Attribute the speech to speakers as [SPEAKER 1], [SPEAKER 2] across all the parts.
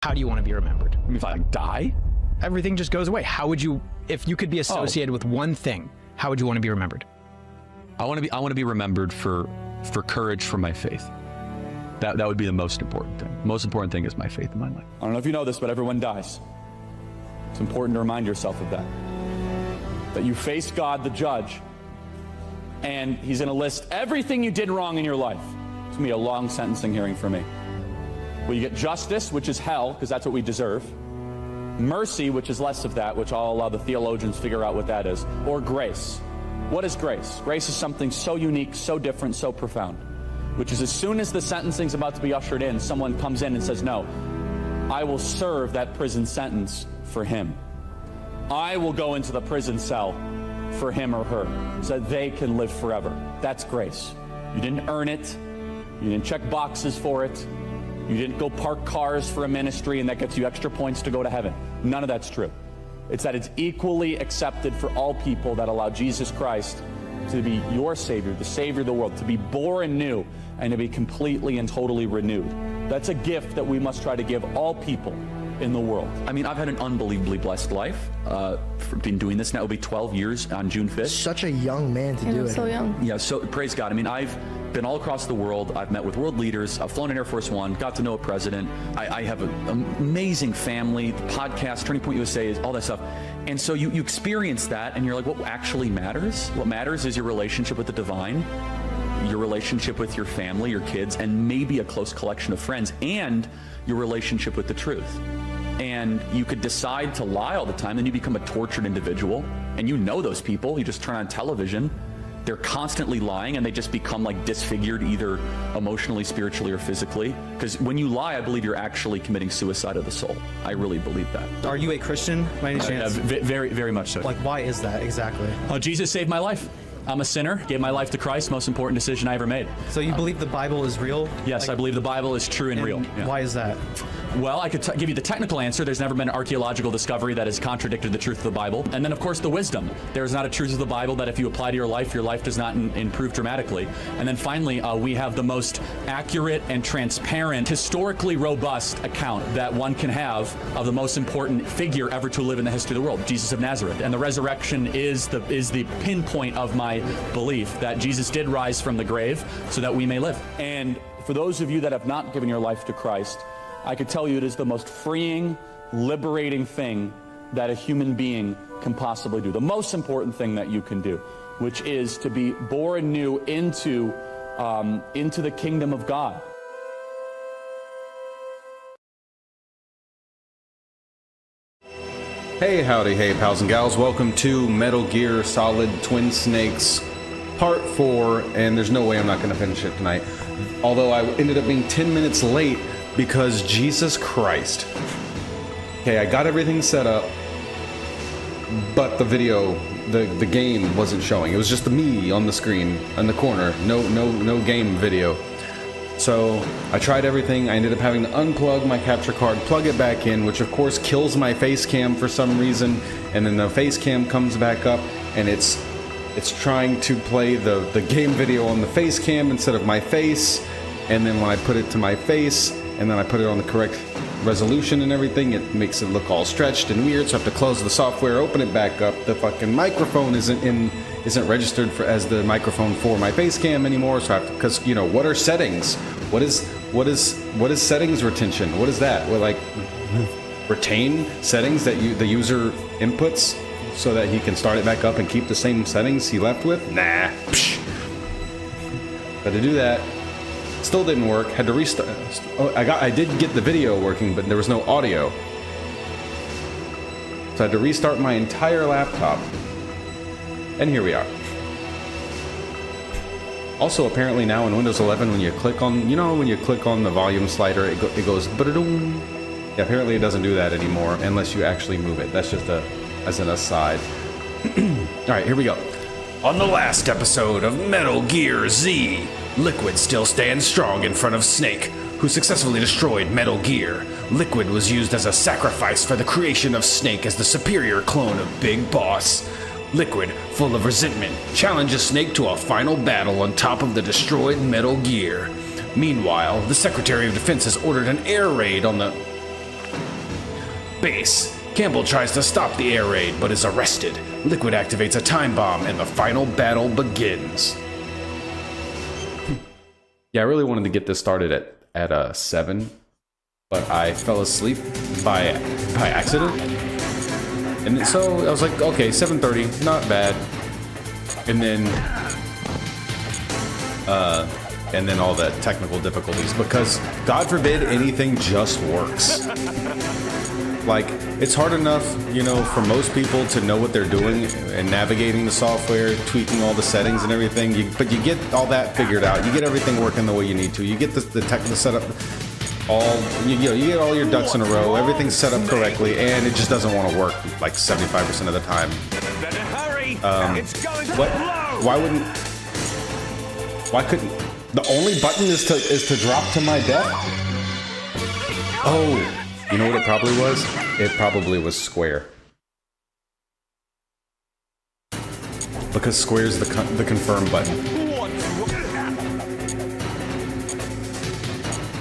[SPEAKER 1] How do you want to be remembered?
[SPEAKER 2] I mean, if I die?
[SPEAKER 1] Everything just goes away. How would you, if you could be associated with one thing, how would you want to be remembered?
[SPEAKER 2] I want to be remembered for courage for my faith. That would be the most important thing. The most important thing is my faith in my life.
[SPEAKER 3] I don't know if you know this, but everyone dies. It's important to remind yourself of that. That you face God, the judge, and he's going to list everything you did wrong in your life. It's going to be a long sentencing hearing for me. Well, you get justice, which is hell, because that's what we deserve. Mercy, which is less of that, which I'll allow the theologians figure out what that is. Or grace. What is grace? Grace is something so unique, so different, so profound. Which is as soon as the sentencing's about to be ushered in, someone comes in and says, no, I will serve that prison sentence for him. I will go into the prison cell for him or her so that they can live forever. That's grace. You didn't earn it. You didn't check boxes for it. You didn't go park cars for a ministry and that gets you extra points to go to heaven. None of that's true. It's that it's equally accepted for all people that allow Jesus Christ to be your Savior, the Savior of the world, to be born new and to be completely and totally renewed. That's a gift that we must try to give all people in the world.
[SPEAKER 2] I mean, I've had an unbelievably blessed life. Been doing this now, it'll be 12 years on June 5th.
[SPEAKER 4] Such a young man to do it.
[SPEAKER 5] So young.
[SPEAKER 2] Yeah, so praise God. I mean, I've been all across the world. I've met with world leaders. I've flown in Air Force One, got to know a president. I have an amazing family, the podcast, Turning Point USA, all that stuff. And so you experience that and you're like, what actually matters? What matters is your relationship with the divine, your relationship with your family, your kids, and maybe a close collection of friends, and your relationship with the truth. And you could decide to lie all the time, then you become a tortured individual. And you know those people, you just turn on television, they're constantly lying and they just become like disfigured either emotionally, spiritually, or physically. Because when you lie, I believe you're actually committing suicide of the soul. I really believe that.
[SPEAKER 6] Are you a Christian by any chance?
[SPEAKER 3] Very, very much so.
[SPEAKER 6] Like, why is that exactly?
[SPEAKER 3] Jesus saved my life. I'm a sinner, gave my life to Christ, most important decision I ever made.
[SPEAKER 6] So you believe the Bible is real?
[SPEAKER 3] Yes, I believe the Bible is true and real. Yeah.
[SPEAKER 6] Why is that?
[SPEAKER 3] Well, I could give you the technical answer. There's never been an archaeological discovery that has contradicted the truth of the Bible. And then, of course, the wisdom. There's not a truth of the Bible that if you apply to your life does not improve dramatically. And then finally, we have the most accurate and transparent, historically robust account that one can have of the most important figure ever to live in the history of the world, Jesus of Nazareth. And the resurrection is the pinpoint of my belief that Jesus did rise from the grave so that we may live. And for those of you that have not given your life to Christ, I could tell you it is the most freeing, liberating thing that a human being can possibly do. The most important thing that you can do, which is to be born new into the kingdom of God.
[SPEAKER 7] Hey, howdy, hey, pals and gals. Welcome to Metal Gear Solid Twin Snakes Part 4, and there's no way I'm not going to finish it tonight. Although I ended up being 10 minutes late because Jesus Christ. Okay, I got everything set up, but the video, the game wasn't showing. It was just me on the screen in the corner. No game video. So I tried everything. I ended up having to unplug my capture card, plug it back in, which of course kills my face cam for some reason. And then the face cam comes back up and it's trying to play the game video on the face cam instead of my face. And then when I put it to my face and then I put it on the correct resolution and everything, it makes it look all stretched and weird. So I have to close the software, open it back up. The fucking microphone isn't registered as the microphone for my face cam anymore. So I have to, because you know, what are settings? What is settings retention? What is that? What, like, retain settings that the user inputs so that he can start it back up and keep the same settings he left with? Nah. Psh. But to do that, still didn't work. Had to restart. I did get the video working, but there was no audio. So I had to restart my entire laptop. And here we are. Also, apparently now in Windows 11, when you click on, when you click on the volume slider, it goes ba-da-doom. Yeah, apparently it doesn't do that anymore unless you actually move it. That's just as an aside. All right, here we go. On the last episode of Metal Gear Z, Liquid still stands strong in front of Snake, who successfully destroyed Metal Gear. Liquid was used as a sacrifice for the creation of Snake as the superior clone of Big Boss. Liquid, full of resentment, challenges Snake to a final battle on top of the destroyed Metal Gear. Meanwhile, the Secretary of Defense has ordered an air raid on the... base. Campbell tries to stop the air raid, but is arrested. Liquid activates a time bomb, and the final battle begins. Yeah, I really wanted to get this started at 7, but I fell asleep by accident. And so I was like, okay, 7:30, not bad. And then all the technical difficulties, because God forbid anything just works. Like, it's hard enough, you know, for most people to know what they're doing and navigating the software, tweaking all the settings and everything. But you get all that figured out. You get everything working the way you need to. You get the setup you get all your ducks in a row. Everything's set up correctly, and it just doesn't want to work like 75% of the time. Why couldn't? The only button is to drop to my death? Oh, you know what it probably was? It probably was square. Because square's the confirm button.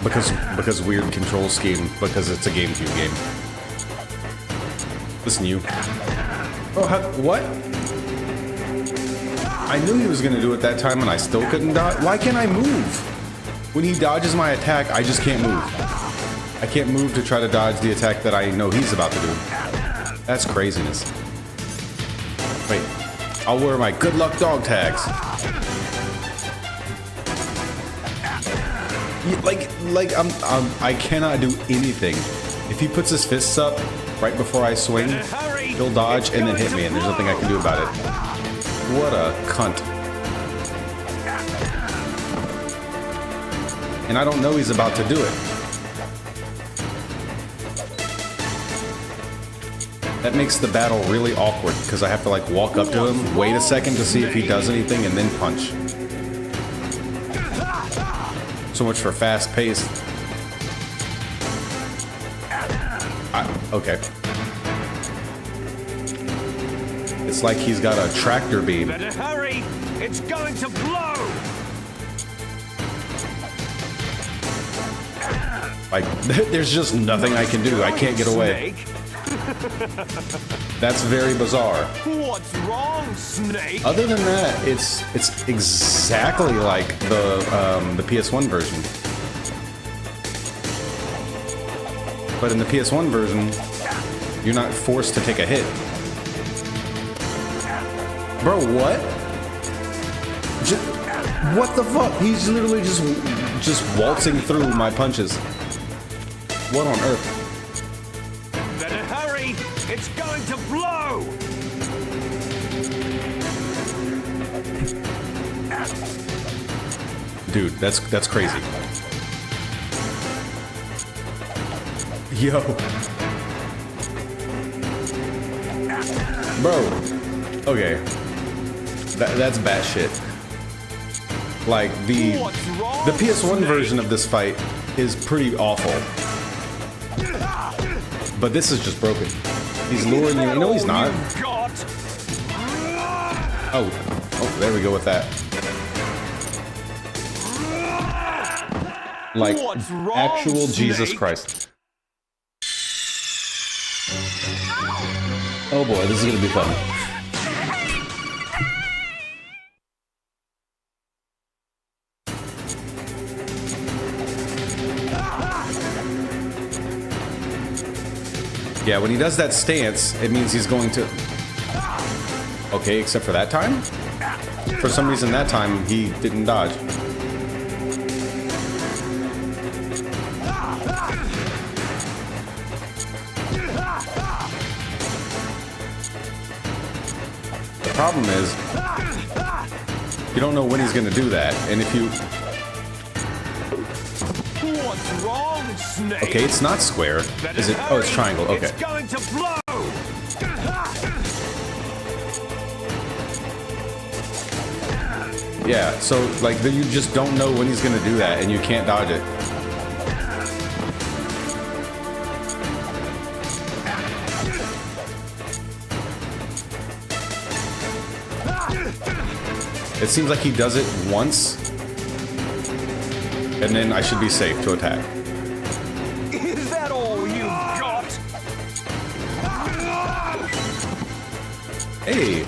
[SPEAKER 7] Because weird control scheme, because it's a GameCube game. Listen, you. Oh, what? I knew he was going to do it that time and I still couldn't dodge. Why can't I move? When he dodges my attack, I just can't move. I can't move to try to dodge the attack that I know he's about to do. That's craziness. Wait, I'll wear my good luck dog tags. I cannot do anything. If he puts his fists up right before I swing, he'll dodge and then hit me, and there's nothing I can do about it. What a cunt. And I don't know he's about to do it. That makes the battle really awkward, because I have to like walk up to him, wait a second to see if he does anything, and then punch. So much for fast paced. Okay. It's like he's got a tractor beam.
[SPEAKER 5] Better hurry! It's going to blow!
[SPEAKER 7] Like, there's just nothing I can do. I can't get away. That's very bizarre.
[SPEAKER 5] What's wrong, Snake?
[SPEAKER 7] Other than that, it's exactly like the PS1 version. But in the PS1 version, you're not forced to take a hit. Bro, what? What the fuck? He's literally just waltzing through my punches. What on earth?
[SPEAKER 5] Better hurry! It's going to blow!
[SPEAKER 7] Dude, that's crazy. Yo. Bro. Okay. That's batshit. Like, the PS1 version of this fight is pretty awful. But this is just broken. He's luring you. No, he's not. Oh, there we go with that. Like, actual Jesus Christ. Oh boy, this is gonna be fun. Yeah, when he does that stance, it means he's going to... Okay, except for that time? For some reason that time, he didn't dodge. The problem is, you don't know when he's going to do that, and if you...
[SPEAKER 5] What's wrong, Snake?
[SPEAKER 7] Okay, it's not square. Is it? Oh, it's triangle. Okay.
[SPEAKER 5] It's going to blow.
[SPEAKER 7] Yeah, so like you just don't know when he's gonna do that, and you can't dodge it. It seems like he does it once, and then I should be safe to attack.
[SPEAKER 5] Is that all you got?
[SPEAKER 7] Hey.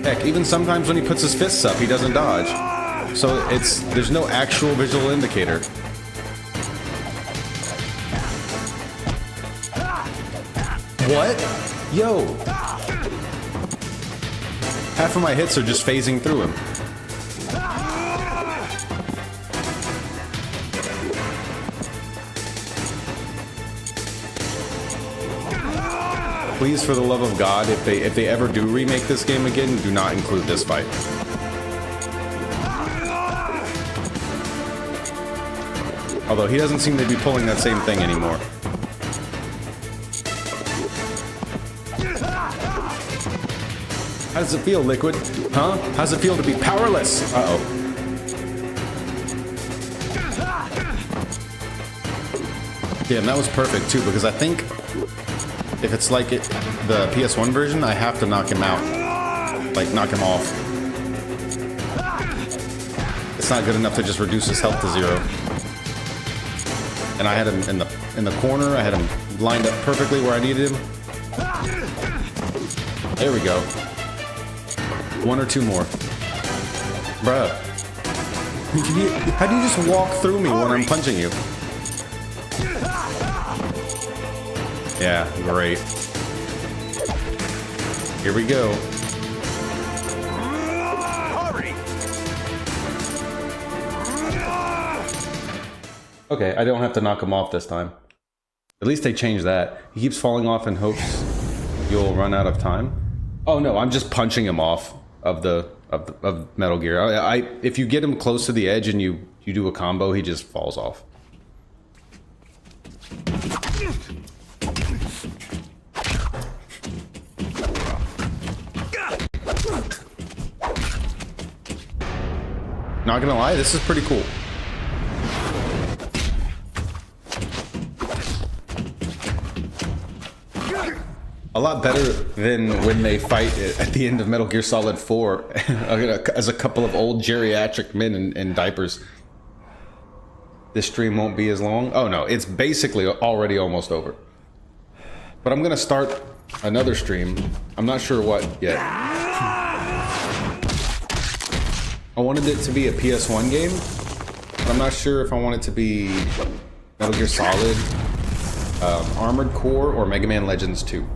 [SPEAKER 7] Heck, even sometimes when he puts his fists up, he doesn't dodge. So there's no actual visual indicator. What? Yo. Half of my hits are just phasing through him. Please, for the love of God, if they ever do remake this game again, do not include this fight. Although he doesn't seem to be pulling that same thing anymore. How does it feel, Liquid? Huh? How does it feel to be powerless? Uh-oh. Yeah, and that was perfect too, because I think if it's like the PS1 version, I have to knock him out. Like, knock him off. It's not good enough to just reduce his health to 0. And I had him in the corner. I had him lined up perfectly where I needed him. There we go. 1 or 2 more. Bruh. How do you just walk through me when I'm punching you? Yeah, great. Here we go. Okay, I don't have to knock him off this time. At least they changed that. He keeps falling off in hopes you'll run out of time. Oh no, I'm just punching him off of Metal Gear. If you get him close to the edge and you do a combo, he just falls off. Not gonna lie, this is pretty cool. A lot better than when they fight at the end of Metal Gear Solid 4 as a couple of old geriatric men in diapers. This stream won't be as long. Oh no, it's basically already almost over. But I'm gonna start another stream. I'm not sure what yet. I wanted it to be a PS1 game, but I'm not sure if I want it to be Metal Gear Solid, Armored Core, or Mega Man Legends 2.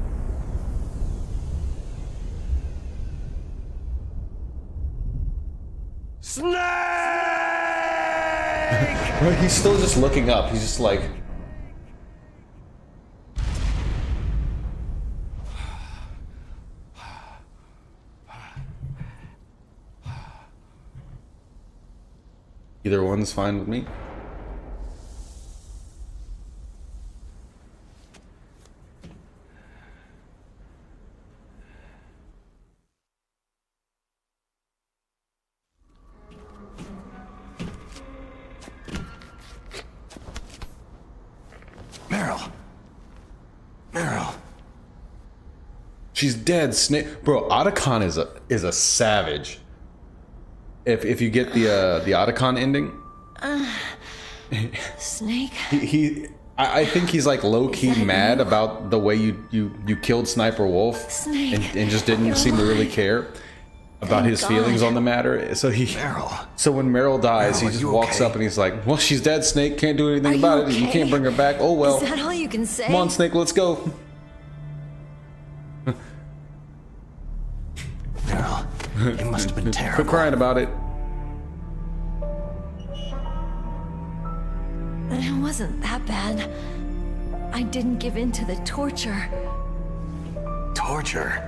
[SPEAKER 5] Snake!
[SPEAKER 7] Right, he's still just looking up. He's just like... Either one's fine with me.
[SPEAKER 5] Meryl.
[SPEAKER 7] She's dead, Snake. Bro, Otacon is a savage. If you get the Otacon ending,
[SPEAKER 8] Snake.
[SPEAKER 7] I think he's like low key mad about the way you killed Sniper Wolf,
[SPEAKER 8] Snake,
[SPEAKER 7] and just didn't seem to really care about his feelings on the matter. So when Meryl dies, he just walks up and he's like, "Well, she's dead, Snake. Can't do anything about it. You can't bring her back. Oh well.
[SPEAKER 8] Is that all you can say?
[SPEAKER 7] Come on, Snake. Let's go."
[SPEAKER 5] Meryl, it must have been terrible.
[SPEAKER 7] Quit crying about it.
[SPEAKER 8] It wasn't that bad. I didn't give in to the torture.
[SPEAKER 5] Torture?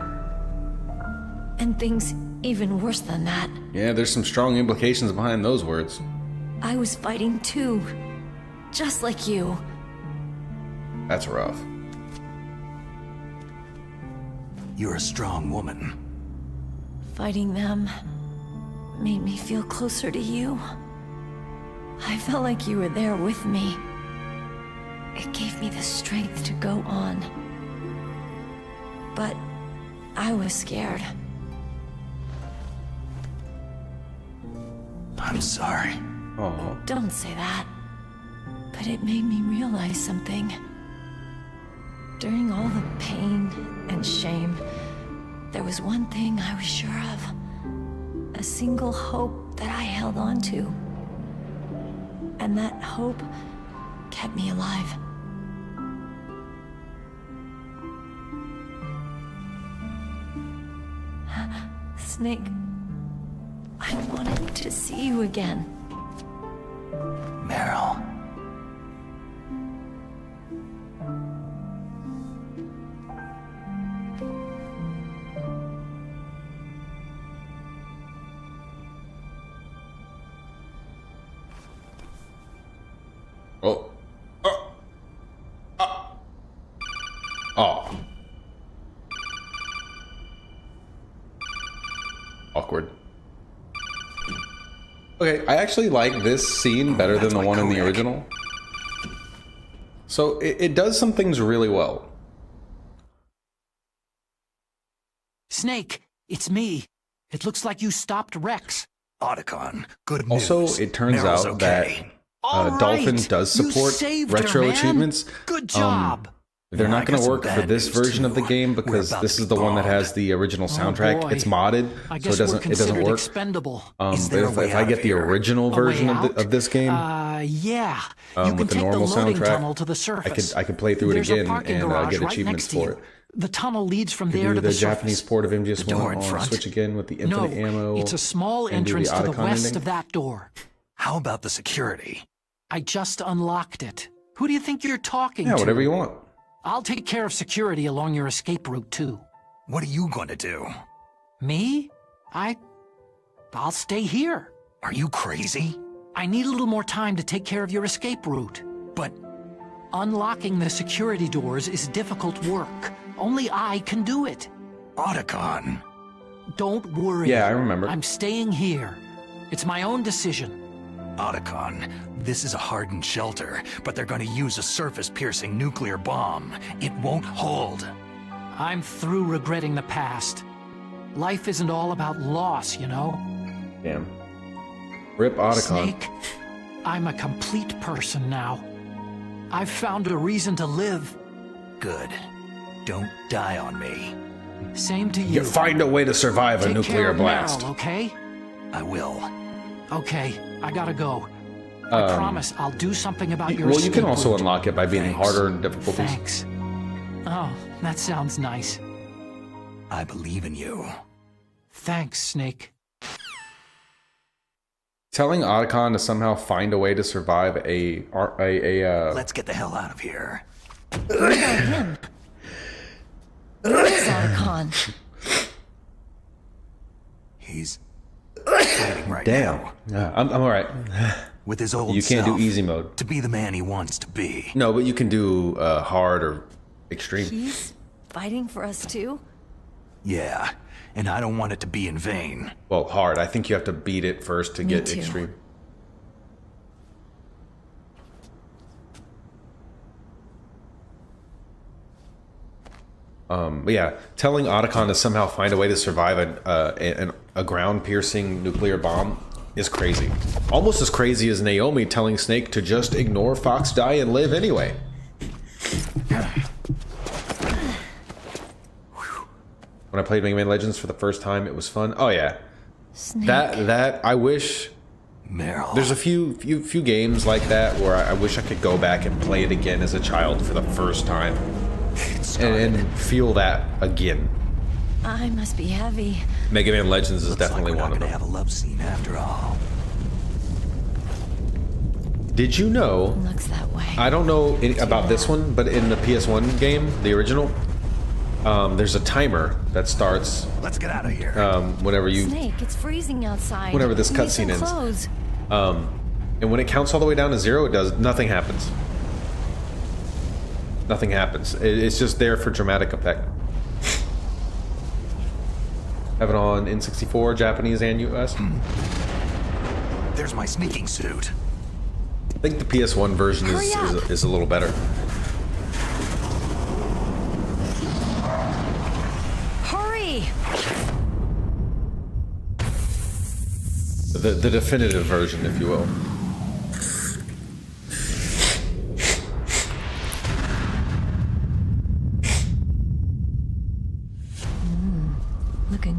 [SPEAKER 8] And things even worse than that.
[SPEAKER 7] Yeah, there's some strong implications behind those words.
[SPEAKER 8] I was fighting too. Just like you.
[SPEAKER 7] That's rough.
[SPEAKER 5] You're a strong woman.
[SPEAKER 8] Fighting them made me feel closer to you. I felt like you were there with me. It gave me the strength to go on. But I was scared.
[SPEAKER 5] I'm sorry.
[SPEAKER 7] Oh.
[SPEAKER 8] Don't say that. But it made me realize something. During all the pain and shame, there was one thing I was sure of. A single hope that I held on to. And that hope kept me alive. Snake, I wanted to see you again.
[SPEAKER 5] Meryl.
[SPEAKER 7] Oh. Oh. Awkward. Okay, I actually like this scene better than the one in the original. So it does some things really well.
[SPEAKER 9] Snake, it's me. It looks like you stopped Rex.
[SPEAKER 5] Otacon, good news.
[SPEAKER 7] Also, it turns
[SPEAKER 5] Meryl's
[SPEAKER 7] out
[SPEAKER 5] okay.
[SPEAKER 7] that Dolphin does
[SPEAKER 9] You
[SPEAKER 7] support
[SPEAKER 9] saved
[SPEAKER 7] retro
[SPEAKER 9] her, man.
[SPEAKER 7] achievements.
[SPEAKER 9] Good job.
[SPEAKER 7] They're
[SPEAKER 5] Yeah, I
[SPEAKER 7] not going
[SPEAKER 5] got
[SPEAKER 7] to
[SPEAKER 5] some
[SPEAKER 7] work for
[SPEAKER 5] bad
[SPEAKER 7] this
[SPEAKER 5] news,
[SPEAKER 7] version of the
[SPEAKER 5] too.
[SPEAKER 7] game
[SPEAKER 5] We're
[SPEAKER 7] because
[SPEAKER 5] about
[SPEAKER 7] this
[SPEAKER 5] to
[SPEAKER 7] is
[SPEAKER 5] be
[SPEAKER 7] the one that
[SPEAKER 5] bombed.
[SPEAKER 7] has the original soundtrack.
[SPEAKER 9] boy.
[SPEAKER 7] It's modded,
[SPEAKER 9] I
[SPEAKER 7] so
[SPEAKER 9] guess
[SPEAKER 7] it
[SPEAKER 9] we're
[SPEAKER 7] doesn't
[SPEAKER 9] considered
[SPEAKER 7] work.
[SPEAKER 9] expendable.
[SPEAKER 5] Is
[SPEAKER 7] But
[SPEAKER 5] there a
[SPEAKER 7] if
[SPEAKER 5] way
[SPEAKER 7] I
[SPEAKER 5] out
[SPEAKER 7] get
[SPEAKER 5] of
[SPEAKER 7] the
[SPEAKER 5] here?
[SPEAKER 7] original
[SPEAKER 9] A way
[SPEAKER 7] version
[SPEAKER 9] out?
[SPEAKER 7] of this game,
[SPEAKER 9] Yeah. You can
[SPEAKER 7] with the
[SPEAKER 9] take
[SPEAKER 7] normal
[SPEAKER 9] the loading
[SPEAKER 7] soundtrack,
[SPEAKER 9] tunnel to the surface.
[SPEAKER 7] I could play through it
[SPEAKER 9] There's a
[SPEAKER 7] again
[SPEAKER 9] parking
[SPEAKER 7] and
[SPEAKER 9] garage
[SPEAKER 7] get
[SPEAKER 9] right
[SPEAKER 7] achievements
[SPEAKER 9] next to
[SPEAKER 7] for
[SPEAKER 9] you.
[SPEAKER 7] it.
[SPEAKER 9] The tunnel leads from
[SPEAKER 7] Could
[SPEAKER 9] there
[SPEAKER 7] do
[SPEAKER 9] to
[SPEAKER 7] the
[SPEAKER 9] the
[SPEAKER 7] Japanese
[SPEAKER 9] surface.
[SPEAKER 7] port of MGS1
[SPEAKER 5] door in
[SPEAKER 7] on
[SPEAKER 5] front?
[SPEAKER 7] Switch again with the
[SPEAKER 9] No,
[SPEAKER 7] infinite ammo.
[SPEAKER 9] it's a small
[SPEAKER 7] and do the
[SPEAKER 9] entrance to the
[SPEAKER 7] Otacon
[SPEAKER 9] west
[SPEAKER 7] ending.
[SPEAKER 9] of that door.
[SPEAKER 5] How about the security?
[SPEAKER 9] I just unlocked it. Who do you think you're talking
[SPEAKER 7] Yeah,
[SPEAKER 9] to?
[SPEAKER 7] whatever you want.
[SPEAKER 9] I'll take care of security along your escape route, too.
[SPEAKER 5] What are you going to do?
[SPEAKER 9] Me? I'll stay here.
[SPEAKER 5] Are you crazy?
[SPEAKER 9] I need a little more time to take care of your escape route.
[SPEAKER 5] But
[SPEAKER 9] Unlocking the security doors is difficult work. Only I can do it.
[SPEAKER 5] Otacon.
[SPEAKER 9] Don't worry.
[SPEAKER 7] Yeah, I remember.
[SPEAKER 9] I'm staying here. It's my own decision.
[SPEAKER 5] Otacon, this is a hardened shelter, but they're going to use a surface-piercing nuclear bomb. It won't hold.
[SPEAKER 9] I'm through regretting the past. Life isn't all about loss, you know?
[SPEAKER 7] Damn. Rip Otacon.
[SPEAKER 9] Snake, I'm a complete person now. I've found a reason to live.
[SPEAKER 5] Good. Don't die on me.
[SPEAKER 9] Same to you.
[SPEAKER 7] You find a way to survive a
[SPEAKER 9] Take
[SPEAKER 7] nuclear
[SPEAKER 9] care of
[SPEAKER 7] blast.
[SPEAKER 9] Meryl, okay?
[SPEAKER 5] I will.
[SPEAKER 9] Okay, I gotta go. I promise I'll do something about your
[SPEAKER 7] Well, you can
[SPEAKER 9] escape
[SPEAKER 7] also
[SPEAKER 9] route.
[SPEAKER 7] unlock it by beating
[SPEAKER 5] Thanks.
[SPEAKER 7] harder difficulties.
[SPEAKER 9] Thanks. Oh, that sounds nice.
[SPEAKER 5] I believe in you.
[SPEAKER 9] Thanks, Snake.
[SPEAKER 7] Telling Otacon to somehow find a way to survive
[SPEAKER 5] Let's get the hell out of here.
[SPEAKER 8] What about him? Where is Otacon?
[SPEAKER 5] He's fighting right now.
[SPEAKER 7] Yeah, I'm all right.
[SPEAKER 5] With his old
[SPEAKER 7] You can't do
[SPEAKER 5] self,
[SPEAKER 7] easy mode.
[SPEAKER 5] to be the man he wants to be.
[SPEAKER 7] No, but you can do hard or extreme.
[SPEAKER 8] He's fighting for us too?
[SPEAKER 5] Yeah, and I don't want it to be in vain.
[SPEAKER 7] Well, hard. I think you have to beat it first to
[SPEAKER 8] Me
[SPEAKER 7] get
[SPEAKER 8] too.
[SPEAKER 7] extreme. But yeah, telling Otacon to somehow find a way to survive a ground-piercing nuclear bomb is crazy. Almost as crazy as Naomi telling Snake to just ignore Fox die and live anyway. When I played Mega Man Legends for the first time, it was fun. Oh yeah,
[SPEAKER 8] Snake.
[SPEAKER 7] that I wish.
[SPEAKER 5] Meryl.
[SPEAKER 7] There's a few games like that where I wish I could go back and play it again as a child for the first time and feel that again.
[SPEAKER 8] I must be heavy.
[SPEAKER 7] Mega Man Legends is
[SPEAKER 5] Looks like
[SPEAKER 7] definitely
[SPEAKER 5] we're not
[SPEAKER 7] one of
[SPEAKER 5] gonna
[SPEAKER 7] them.
[SPEAKER 5] have a love scene after all.
[SPEAKER 7] Did you know?
[SPEAKER 8] Looks that way.
[SPEAKER 7] I don't know about this one, but in the PS1 game, the original, there's a timer that starts
[SPEAKER 5] Let's get out of here.
[SPEAKER 7] whenever you
[SPEAKER 8] Snake, it's freezing outside.
[SPEAKER 7] Whenever this
[SPEAKER 8] We need
[SPEAKER 7] cutscene
[SPEAKER 8] some
[SPEAKER 7] ends.
[SPEAKER 8] clothes.
[SPEAKER 7] and when it counts all the way down to 0, nothing happens. Nothing happens. It's just there for dramatic effect. Have it on N64, Japanese and US.
[SPEAKER 5] There's my sneaking suit.
[SPEAKER 7] I think the PS1 version
[SPEAKER 8] Hurry up.
[SPEAKER 7] is a little better.
[SPEAKER 8] Hurry!
[SPEAKER 7] The definitive version, if you will.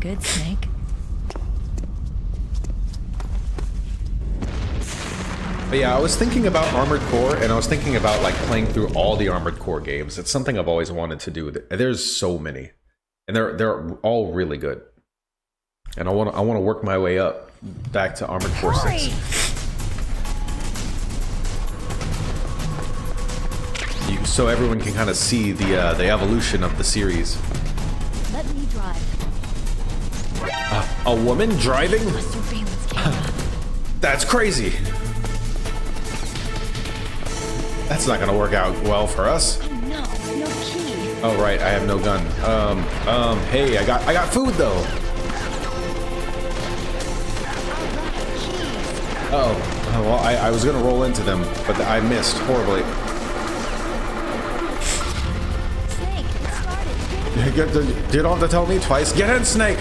[SPEAKER 8] good, Snake.
[SPEAKER 7] But yeah, I was thinking about Armored Core, and I was thinking about like playing through all the Armored Core games. It's something I've always wanted to do. There's so many, and they're all really good. And I want to work my way up back to Armored Core 6. So everyone can kind of see the evolution of the series.
[SPEAKER 8] Let me drive.
[SPEAKER 7] A woman driving?
[SPEAKER 8] Mr. Bane's camera.
[SPEAKER 7] That's crazy. That's not gonna work out well for us.
[SPEAKER 8] Oh no, no key.
[SPEAKER 7] Oh right, I have no gun. Hey, I got food though. Oh, well, I was gonna roll into them, but I missed horribly.
[SPEAKER 8] Snake, it started.
[SPEAKER 7] You don't have to tell me twice. Get in, Snake.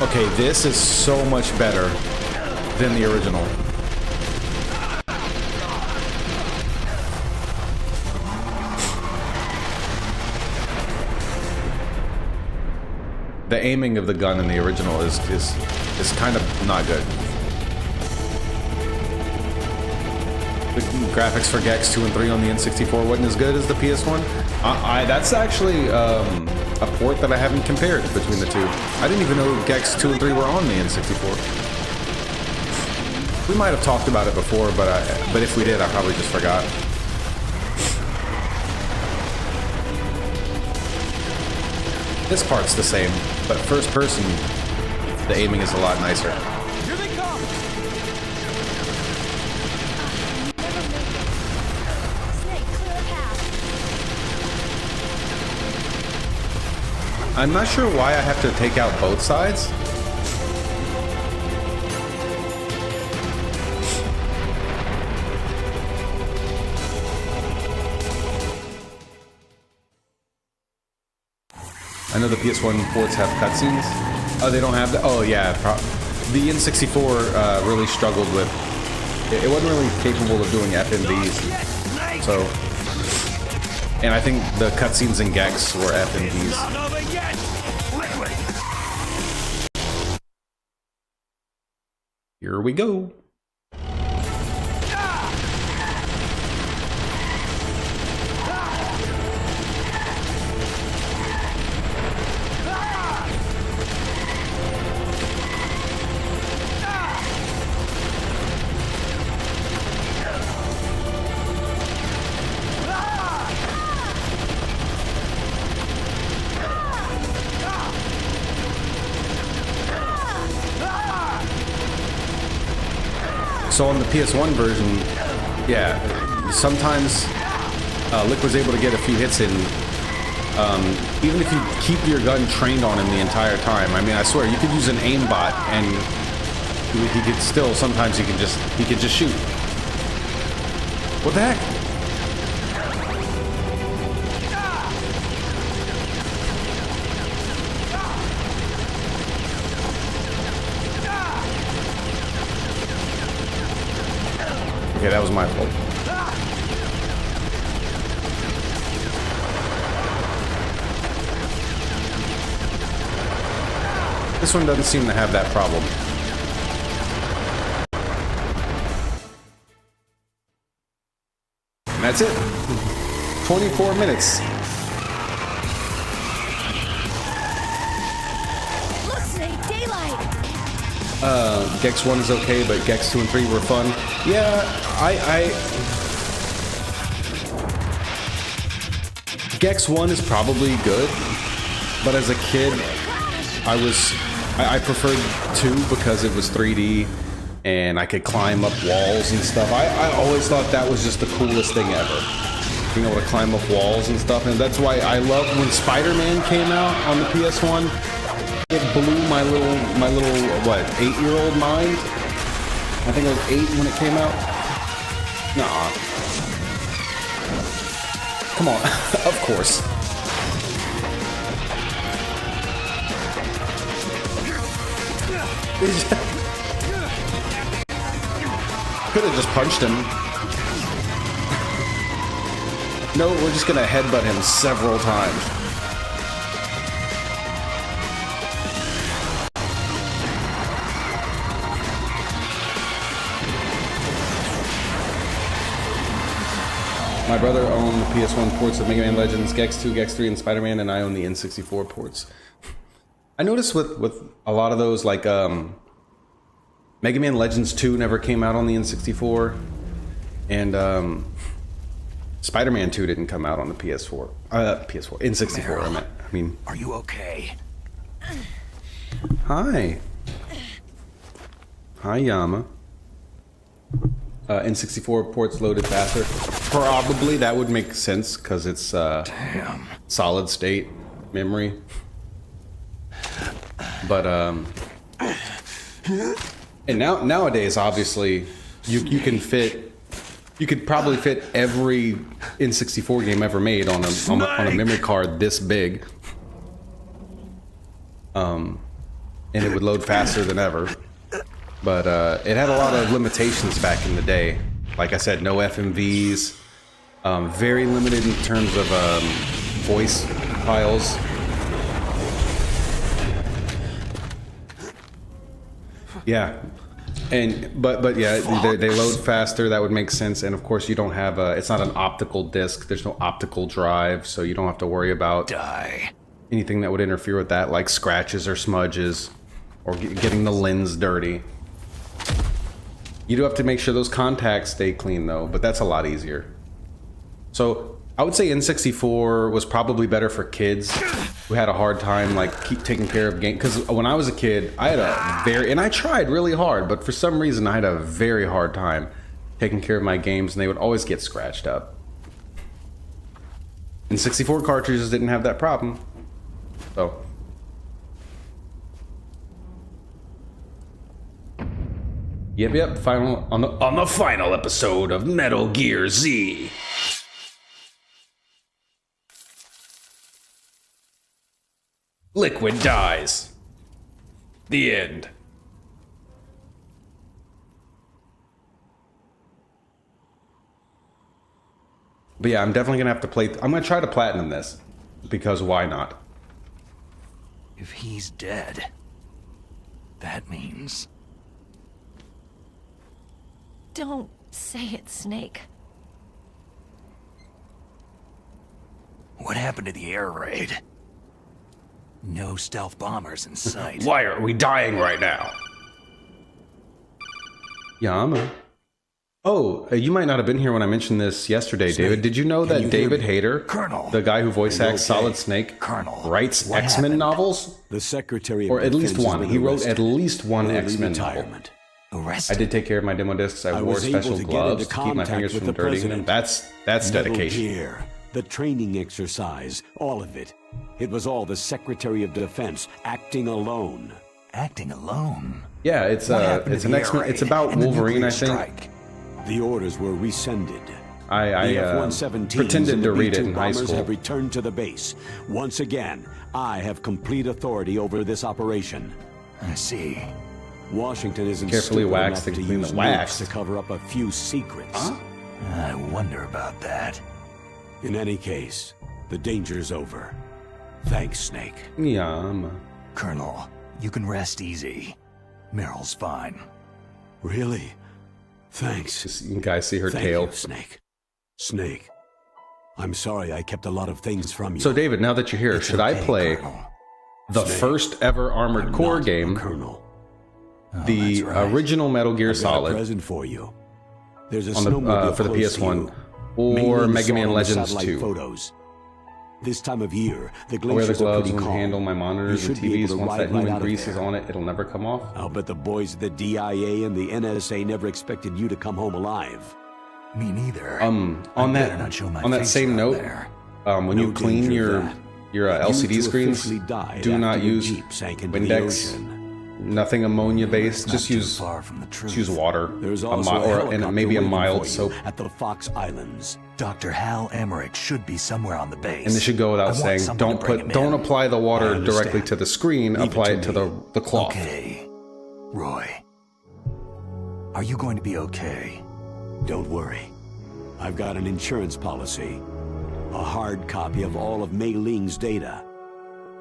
[SPEAKER 7] Okay, this is so much better than the original. The aiming of the gun in the original is kind of not good. The graphics for Gex 2 and 3 on the N64 wasn't as good as the PS1. That's actually a port that I haven't compared between the two. I didn't even know Gex 2 and 3 were on the N64. We might have talked about it before, but if we did, I probably just forgot. This part's the same, but first person, the aiming is a lot nicer.
[SPEAKER 9] Here they come!
[SPEAKER 8] Snake, clear a path.
[SPEAKER 7] I'm not sure why I have to take out both sides. I know the PS1 ports have cutscenes. Oh, they don't have that? Oh, yeah. The N64 really struggled with... It wasn't really capable of doing FMVs. So... And I think the cutscenes in Gex were FMVs. Here we go. So on the PS1 version, yeah, sometimes Liquid's able to get a few hits in, even if you keep your gun trained on him the entire time. I mean, I swear, you could use an aimbot and he could still, sometimes he could just shoot. What the heck? Okay, that was my fault. This one doesn't seem to have that problem. And that's it. 24 minutes.
[SPEAKER 8] Look, Snake, daylight.
[SPEAKER 7] Gex 1 is okay, but Gex 2 and 3 were fun. Yeah, Gex 1 is probably good, but as a kid, I preferred 2 because it was 3D and I could climb up walls and stuff. I always thought that was just the coolest thing ever, being able to climb up walls and stuff. And that's why I love when Spider-Man came out on the PS1. It blew my little what, 8-year-old mind. I think I was 8 when it came out. Nah. Come on, of course. Could have just punched him. No, we're just gonna headbutt him several times. My brother owned the PS1 ports of Mega Man Legends, Gex 2, Gex 3, and Spider-Man, and I own the N64 ports. I noticed with a lot of those, like Mega Man Legends 2 never came out on the N64, and Spider-Man 2 didn't come out on the PS4. N64.
[SPEAKER 5] Meryl,
[SPEAKER 7] I mean,
[SPEAKER 5] are you okay?
[SPEAKER 7] hi, Yama. N64 ports loaded faster. Probably that would make sense because it's
[SPEAKER 5] Damn.
[SPEAKER 7] solid state memory. But and nowadays, obviously, you could probably fit every N64 game ever made on a memory card this big, and it would load faster than ever. But it had a lot of limitations back in the day. Like I said, no FMVs, very limited in terms of voice files. Yeah, but yeah, they load faster. That would make sense. And of course, you don't have it's not an optical disc. There's no optical drive, so you don't have to worry about anything that would interfere with that, like scratches or smudges, or getting the lens dirty. You do have to make sure those contacts stay clean though, but that's a lot easier. So I would say N64 was probably better for kids who had a hard time keep taking care of games. Because when I was a kid, I had and I tried really hard, but for some reason I had a very hard time taking care of my games, and they would always get scratched up. N64 cartridges didn't have that problem, so. Yep. Final on the final episode of Metal Gear Z. Liquid dies. The end. But yeah, I'm definitely gonna have to play. I'm gonna try to platinum this because why not?
[SPEAKER 5] If he's dead, that means.
[SPEAKER 8] Don't say it, Snake.
[SPEAKER 5] What happened to the air raid? No stealth bombers in sight.
[SPEAKER 7] Why are we dying right now? Yama. Oh, you might not have been here when I mentioned this yesterday,
[SPEAKER 5] Snake,
[SPEAKER 7] David. Did you know that David Hayter,
[SPEAKER 5] Colonel,
[SPEAKER 7] the guy who voice acts Solid Snake, writes X-Men novels?
[SPEAKER 10] The Secretary of
[SPEAKER 7] or at least
[SPEAKER 10] Defense
[SPEAKER 7] one. He wrote at least one X-Men novel.
[SPEAKER 5] Arrested.
[SPEAKER 7] I did take care of my demo discs. I wore special gloves to keep my fingers from dirtying them. That's dedication.
[SPEAKER 10] Metal Gear, the training exercise, all of it. It was all the Secretary of Defense acting alone.
[SPEAKER 5] Acting alone?
[SPEAKER 7] Yeah, it's an X-Men. It's about Wolverine, I think.
[SPEAKER 10] The orders were rescinded.
[SPEAKER 7] I
[SPEAKER 10] the F-117s
[SPEAKER 7] pretended
[SPEAKER 10] and
[SPEAKER 7] to
[SPEAKER 10] the
[SPEAKER 7] read it
[SPEAKER 10] B-2
[SPEAKER 7] in high
[SPEAKER 10] bombers
[SPEAKER 7] school.
[SPEAKER 10] have returned to the base. Once again, I have complete authority over this operation.
[SPEAKER 5] I see.
[SPEAKER 10] Washington isn't
[SPEAKER 7] Carefully
[SPEAKER 10] stupid
[SPEAKER 7] waxed
[SPEAKER 10] enough
[SPEAKER 7] and
[SPEAKER 10] to
[SPEAKER 7] clean
[SPEAKER 10] use
[SPEAKER 7] the wax.
[SPEAKER 10] nukes to cover up a few secrets.
[SPEAKER 7] Huh?
[SPEAKER 5] I wonder about that.
[SPEAKER 10] In any case, the danger's over. Thanks, Snake.
[SPEAKER 7] Yama.
[SPEAKER 5] Colonel, you can rest easy. Meryl's fine.
[SPEAKER 10] Really? Thanks.
[SPEAKER 7] You guys see her
[SPEAKER 10] Thank
[SPEAKER 7] tail.
[SPEAKER 10] you, Snake. Snake, I'm sorry I kept a lot of things from you.
[SPEAKER 7] So, David, now that you're here, should I play the first ever Armored Core game, the original Metal Gear
[SPEAKER 10] I've got a
[SPEAKER 7] Solid,
[SPEAKER 10] present for you. There's a
[SPEAKER 7] on the
[SPEAKER 10] snowmobile
[SPEAKER 7] for the
[SPEAKER 10] close to
[SPEAKER 7] PS1,
[SPEAKER 10] you. Mainly
[SPEAKER 7] or
[SPEAKER 10] you
[SPEAKER 7] Mega
[SPEAKER 10] saw
[SPEAKER 7] Man
[SPEAKER 10] on the
[SPEAKER 7] Legends
[SPEAKER 10] satellite
[SPEAKER 7] 2?
[SPEAKER 10] Photos. This time of year, the
[SPEAKER 7] I wear the
[SPEAKER 10] glaciers are
[SPEAKER 7] gloves
[SPEAKER 10] pretty
[SPEAKER 7] and
[SPEAKER 10] calm.
[SPEAKER 7] handle my monitors
[SPEAKER 10] You
[SPEAKER 7] and
[SPEAKER 10] should be able
[SPEAKER 7] TVs.
[SPEAKER 10] to
[SPEAKER 7] Once
[SPEAKER 10] ride
[SPEAKER 7] that
[SPEAKER 10] right
[SPEAKER 7] human
[SPEAKER 10] out of
[SPEAKER 7] grease is
[SPEAKER 10] there.
[SPEAKER 7] on it, it'll never come off.
[SPEAKER 10] I'll bet the boys at the DIA and the NSA never expected you to come home alive.
[SPEAKER 5] Me neither.
[SPEAKER 7] On
[SPEAKER 5] better not show my
[SPEAKER 7] that
[SPEAKER 5] face
[SPEAKER 7] same
[SPEAKER 5] around
[SPEAKER 7] note,
[SPEAKER 5] there.
[SPEAKER 7] when
[SPEAKER 10] No
[SPEAKER 7] you clean
[SPEAKER 10] danger of
[SPEAKER 7] your
[SPEAKER 10] that.
[SPEAKER 7] LCD
[SPEAKER 10] You two
[SPEAKER 7] screens,
[SPEAKER 10] officially died
[SPEAKER 7] do not
[SPEAKER 10] after your
[SPEAKER 7] use
[SPEAKER 10] Jeep sank into the
[SPEAKER 7] Windex.
[SPEAKER 10] ocean.
[SPEAKER 7] Nothing ammonia based.
[SPEAKER 5] Not
[SPEAKER 7] Just
[SPEAKER 5] too
[SPEAKER 7] use
[SPEAKER 5] far from the truth.
[SPEAKER 7] use water,
[SPEAKER 10] There's
[SPEAKER 7] a
[SPEAKER 10] also
[SPEAKER 7] and maybe a mild soap.
[SPEAKER 10] at the Fox Islands.
[SPEAKER 5] Dr. Hal Emmerich should be somewhere on the base.
[SPEAKER 7] And this should go
[SPEAKER 5] I
[SPEAKER 7] without
[SPEAKER 5] want
[SPEAKER 7] saying.
[SPEAKER 5] someone to bring him
[SPEAKER 7] Don't
[SPEAKER 5] in.
[SPEAKER 7] apply the
[SPEAKER 10] I
[SPEAKER 7] water
[SPEAKER 10] understand.
[SPEAKER 7] directly to the screen.
[SPEAKER 10] Leave it
[SPEAKER 7] apply
[SPEAKER 10] to
[SPEAKER 7] it to
[SPEAKER 10] me.
[SPEAKER 7] the cloth.
[SPEAKER 5] Okay. Roy. Are you going to be okay?
[SPEAKER 10] Don't worry. I've got an insurance policy. A hard copy of all of Mei Ling's data.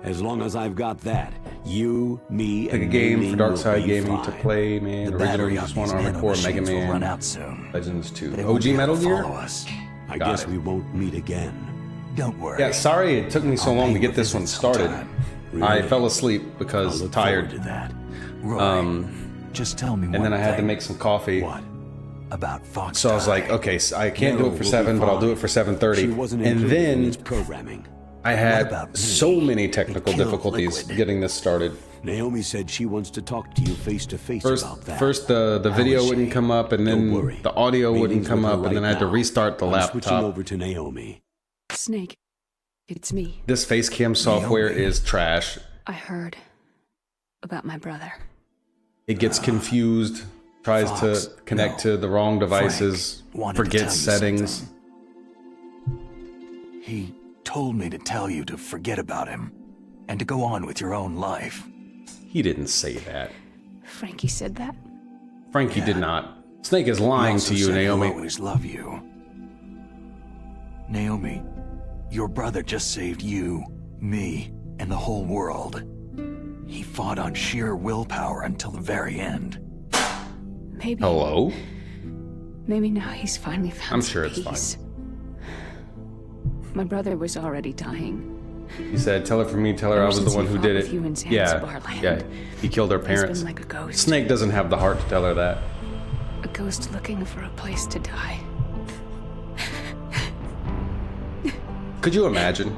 [SPEAKER 10] As long as I've got that, you, me,
[SPEAKER 7] Pick a
[SPEAKER 10] and
[SPEAKER 7] game
[SPEAKER 10] Mei
[SPEAKER 7] for
[SPEAKER 10] Ling
[SPEAKER 7] Darkside
[SPEAKER 10] will be
[SPEAKER 7] Gaming to
[SPEAKER 10] fine.
[SPEAKER 7] play, man.
[SPEAKER 5] The
[SPEAKER 7] Original
[SPEAKER 5] battery
[SPEAKER 7] just
[SPEAKER 5] on
[SPEAKER 7] one
[SPEAKER 5] these
[SPEAKER 7] Armored Core, Mega
[SPEAKER 5] nanomachines will
[SPEAKER 7] Man,
[SPEAKER 5] run out soon.
[SPEAKER 7] Legends 2.
[SPEAKER 5] They won't
[SPEAKER 7] OG
[SPEAKER 5] be able
[SPEAKER 7] Metal
[SPEAKER 5] to
[SPEAKER 7] Gear?
[SPEAKER 5] follow us.
[SPEAKER 10] I
[SPEAKER 7] Got
[SPEAKER 10] guess
[SPEAKER 7] it.
[SPEAKER 10] we won't meet again.
[SPEAKER 5] Don't worry.
[SPEAKER 7] Yeah, sorry it took me so
[SPEAKER 5] I'll
[SPEAKER 7] long
[SPEAKER 5] pay
[SPEAKER 7] to
[SPEAKER 5] you
[SPEAKER 7] get
[SPEAKER 5] a
[SPEAKER 7] this one
[SPEAKER 5] visit
[SPEAKER 7] started.
[SPEAKER 5] sometime.
[SPEAKER 7] I
[SPEAKER 10] Really?
[SPEAKER 7] fell asleep
[SPEAKER 10] I'll
[SPEAKER 7] because
[SPEAKER 10] look
[SPEAKER 7] tired.
[SPEAKER 10] forward to that.
[SPEAKER 5] Roy, just tell me
[SPEAKER 7] And then I had to make some coffee.
[SPEAKER 10] What?
[SPEAKER 5] about Fox.
[SPEAKER 7] So I was like, okay, so I can't do it for 7, but I'll do it for 7:30.
[SPEAKER 10] She wasn't
[SPEAKER 7] And
[SPEAKER 10] included in
[SPEAKER 7] then
[SPEAKER 10] its programming.
[SPEAKER 7] I
[SPEAKER 5] What
[SPEAKER 7] had
[SPEAKER 5] about me?
[SPEAKER 7] so many technical
[SPEAKER 5] We killed
[SPEAKER 7] difficulties
[SPEAKER 5] Liquid.
[SPEAKER 7] getting this started.
[SPEAKER 10] Naomi said she wants to talk to you face to face about that.
[SPEAKER 7] First the video
[SPEAKER 10] is
[SPEAKER 7] wouldn't
[SPEAKER 10] she?
[SPEAKER 7] come up, and
[SPEAKER 10] Don't
[SPEAKER 7] then
[SPEAKER 10] worry.
[SPEAKER 7] the audio wouldn't
[SPEAKER 10] Meeting's
[SPEAKER 7] come
[SPEAKER 10] with her
[SPEAKER 7] up, and then I
[SPEAKER 10] right
[SPEAKER 7] had to
[SPEAKER 10] now.
[SPEAKER 7] restart the
[SPEAKER 10] I'm switching
[SPEAKER 7] laptop.
[SPEAKER 10] over to Naomi.
[SPEAKER 11] Snake, it's me.
[SPEAKER 7] This face cam software
[SPEAKER 5] Naomi.
[SPEAKER 7] is trash.
[SPEAKER 11] I heard about my brother.
[SPEAKER 7] It gets confused, tries
[SPEAKER 5] Fox,
[SPEAKER 7] to connect
[SPEAKER 5] no.
[SPEAKER 7] to the wrong devices,
[SPEAKER 5] Frank wanted to tell
[SPEAKER 7] forgets
[SPEAKER 5] you
[SPEAKER 7] settings.
[SPEAKER 5] something. He told me to tell you to forget about him and to go on with your own life.
[SPEAKER 7] He didn't say that.
[SPEAKER 11] Frankie said that?
[SPEAKER 7] Frankie did not. Snake is
[SPEAKER 5] He
[SPEAKER 7] lying
[SPEAKER 5] also
[SPEAKER 7] to you,
[SPEAKER 5] said
[SPEAKER 7] Naomi.
[SPEAKER 5] He'll always love you. Naomi, your brother just saved you, me, and the whole world. He fought on sheer willpower until the very end.
[SPEAKER 11] Maybe.
[SPEAKER 7] Hello?
[SPEAKER 11] Maybe now he's finally found
[SPEAKER 7] I'm
[SPEAKER 11] some
[SPEAKER 7] sure it's
[SPEAKER 11] peace. My brother was already dying.
[SPEAKER 7] He said, tell her from me, tell her I
[SPEAKER 11] Ever
[SPEAKER 7] was the
[SPEAKER 11] since
[SPEAKER 7] one
[SPEAKER 11] he
[SPEAKER 7] who
[SPEAKER 11] fought
[SPEAKER 7] did
[SPEAKER 11] with
[SPEAKER 7] it.
[SPEAKER 11] you in Zanzibar
[SPEAKER 7] Yeah,
[SPEAKER 11] land,
[SPEAKER 7] yeah. He killed her
[SPEAKER 11] He's
[SPEAKER 7] parents.
[SPEAKER 11] been like a ghost.
[SPEAKER 7] Snake doesn't have the heart to tell her that.
[SPEAKER 11] A ghost looking for a place to die.
[SPEAKER 7] Could you imagine?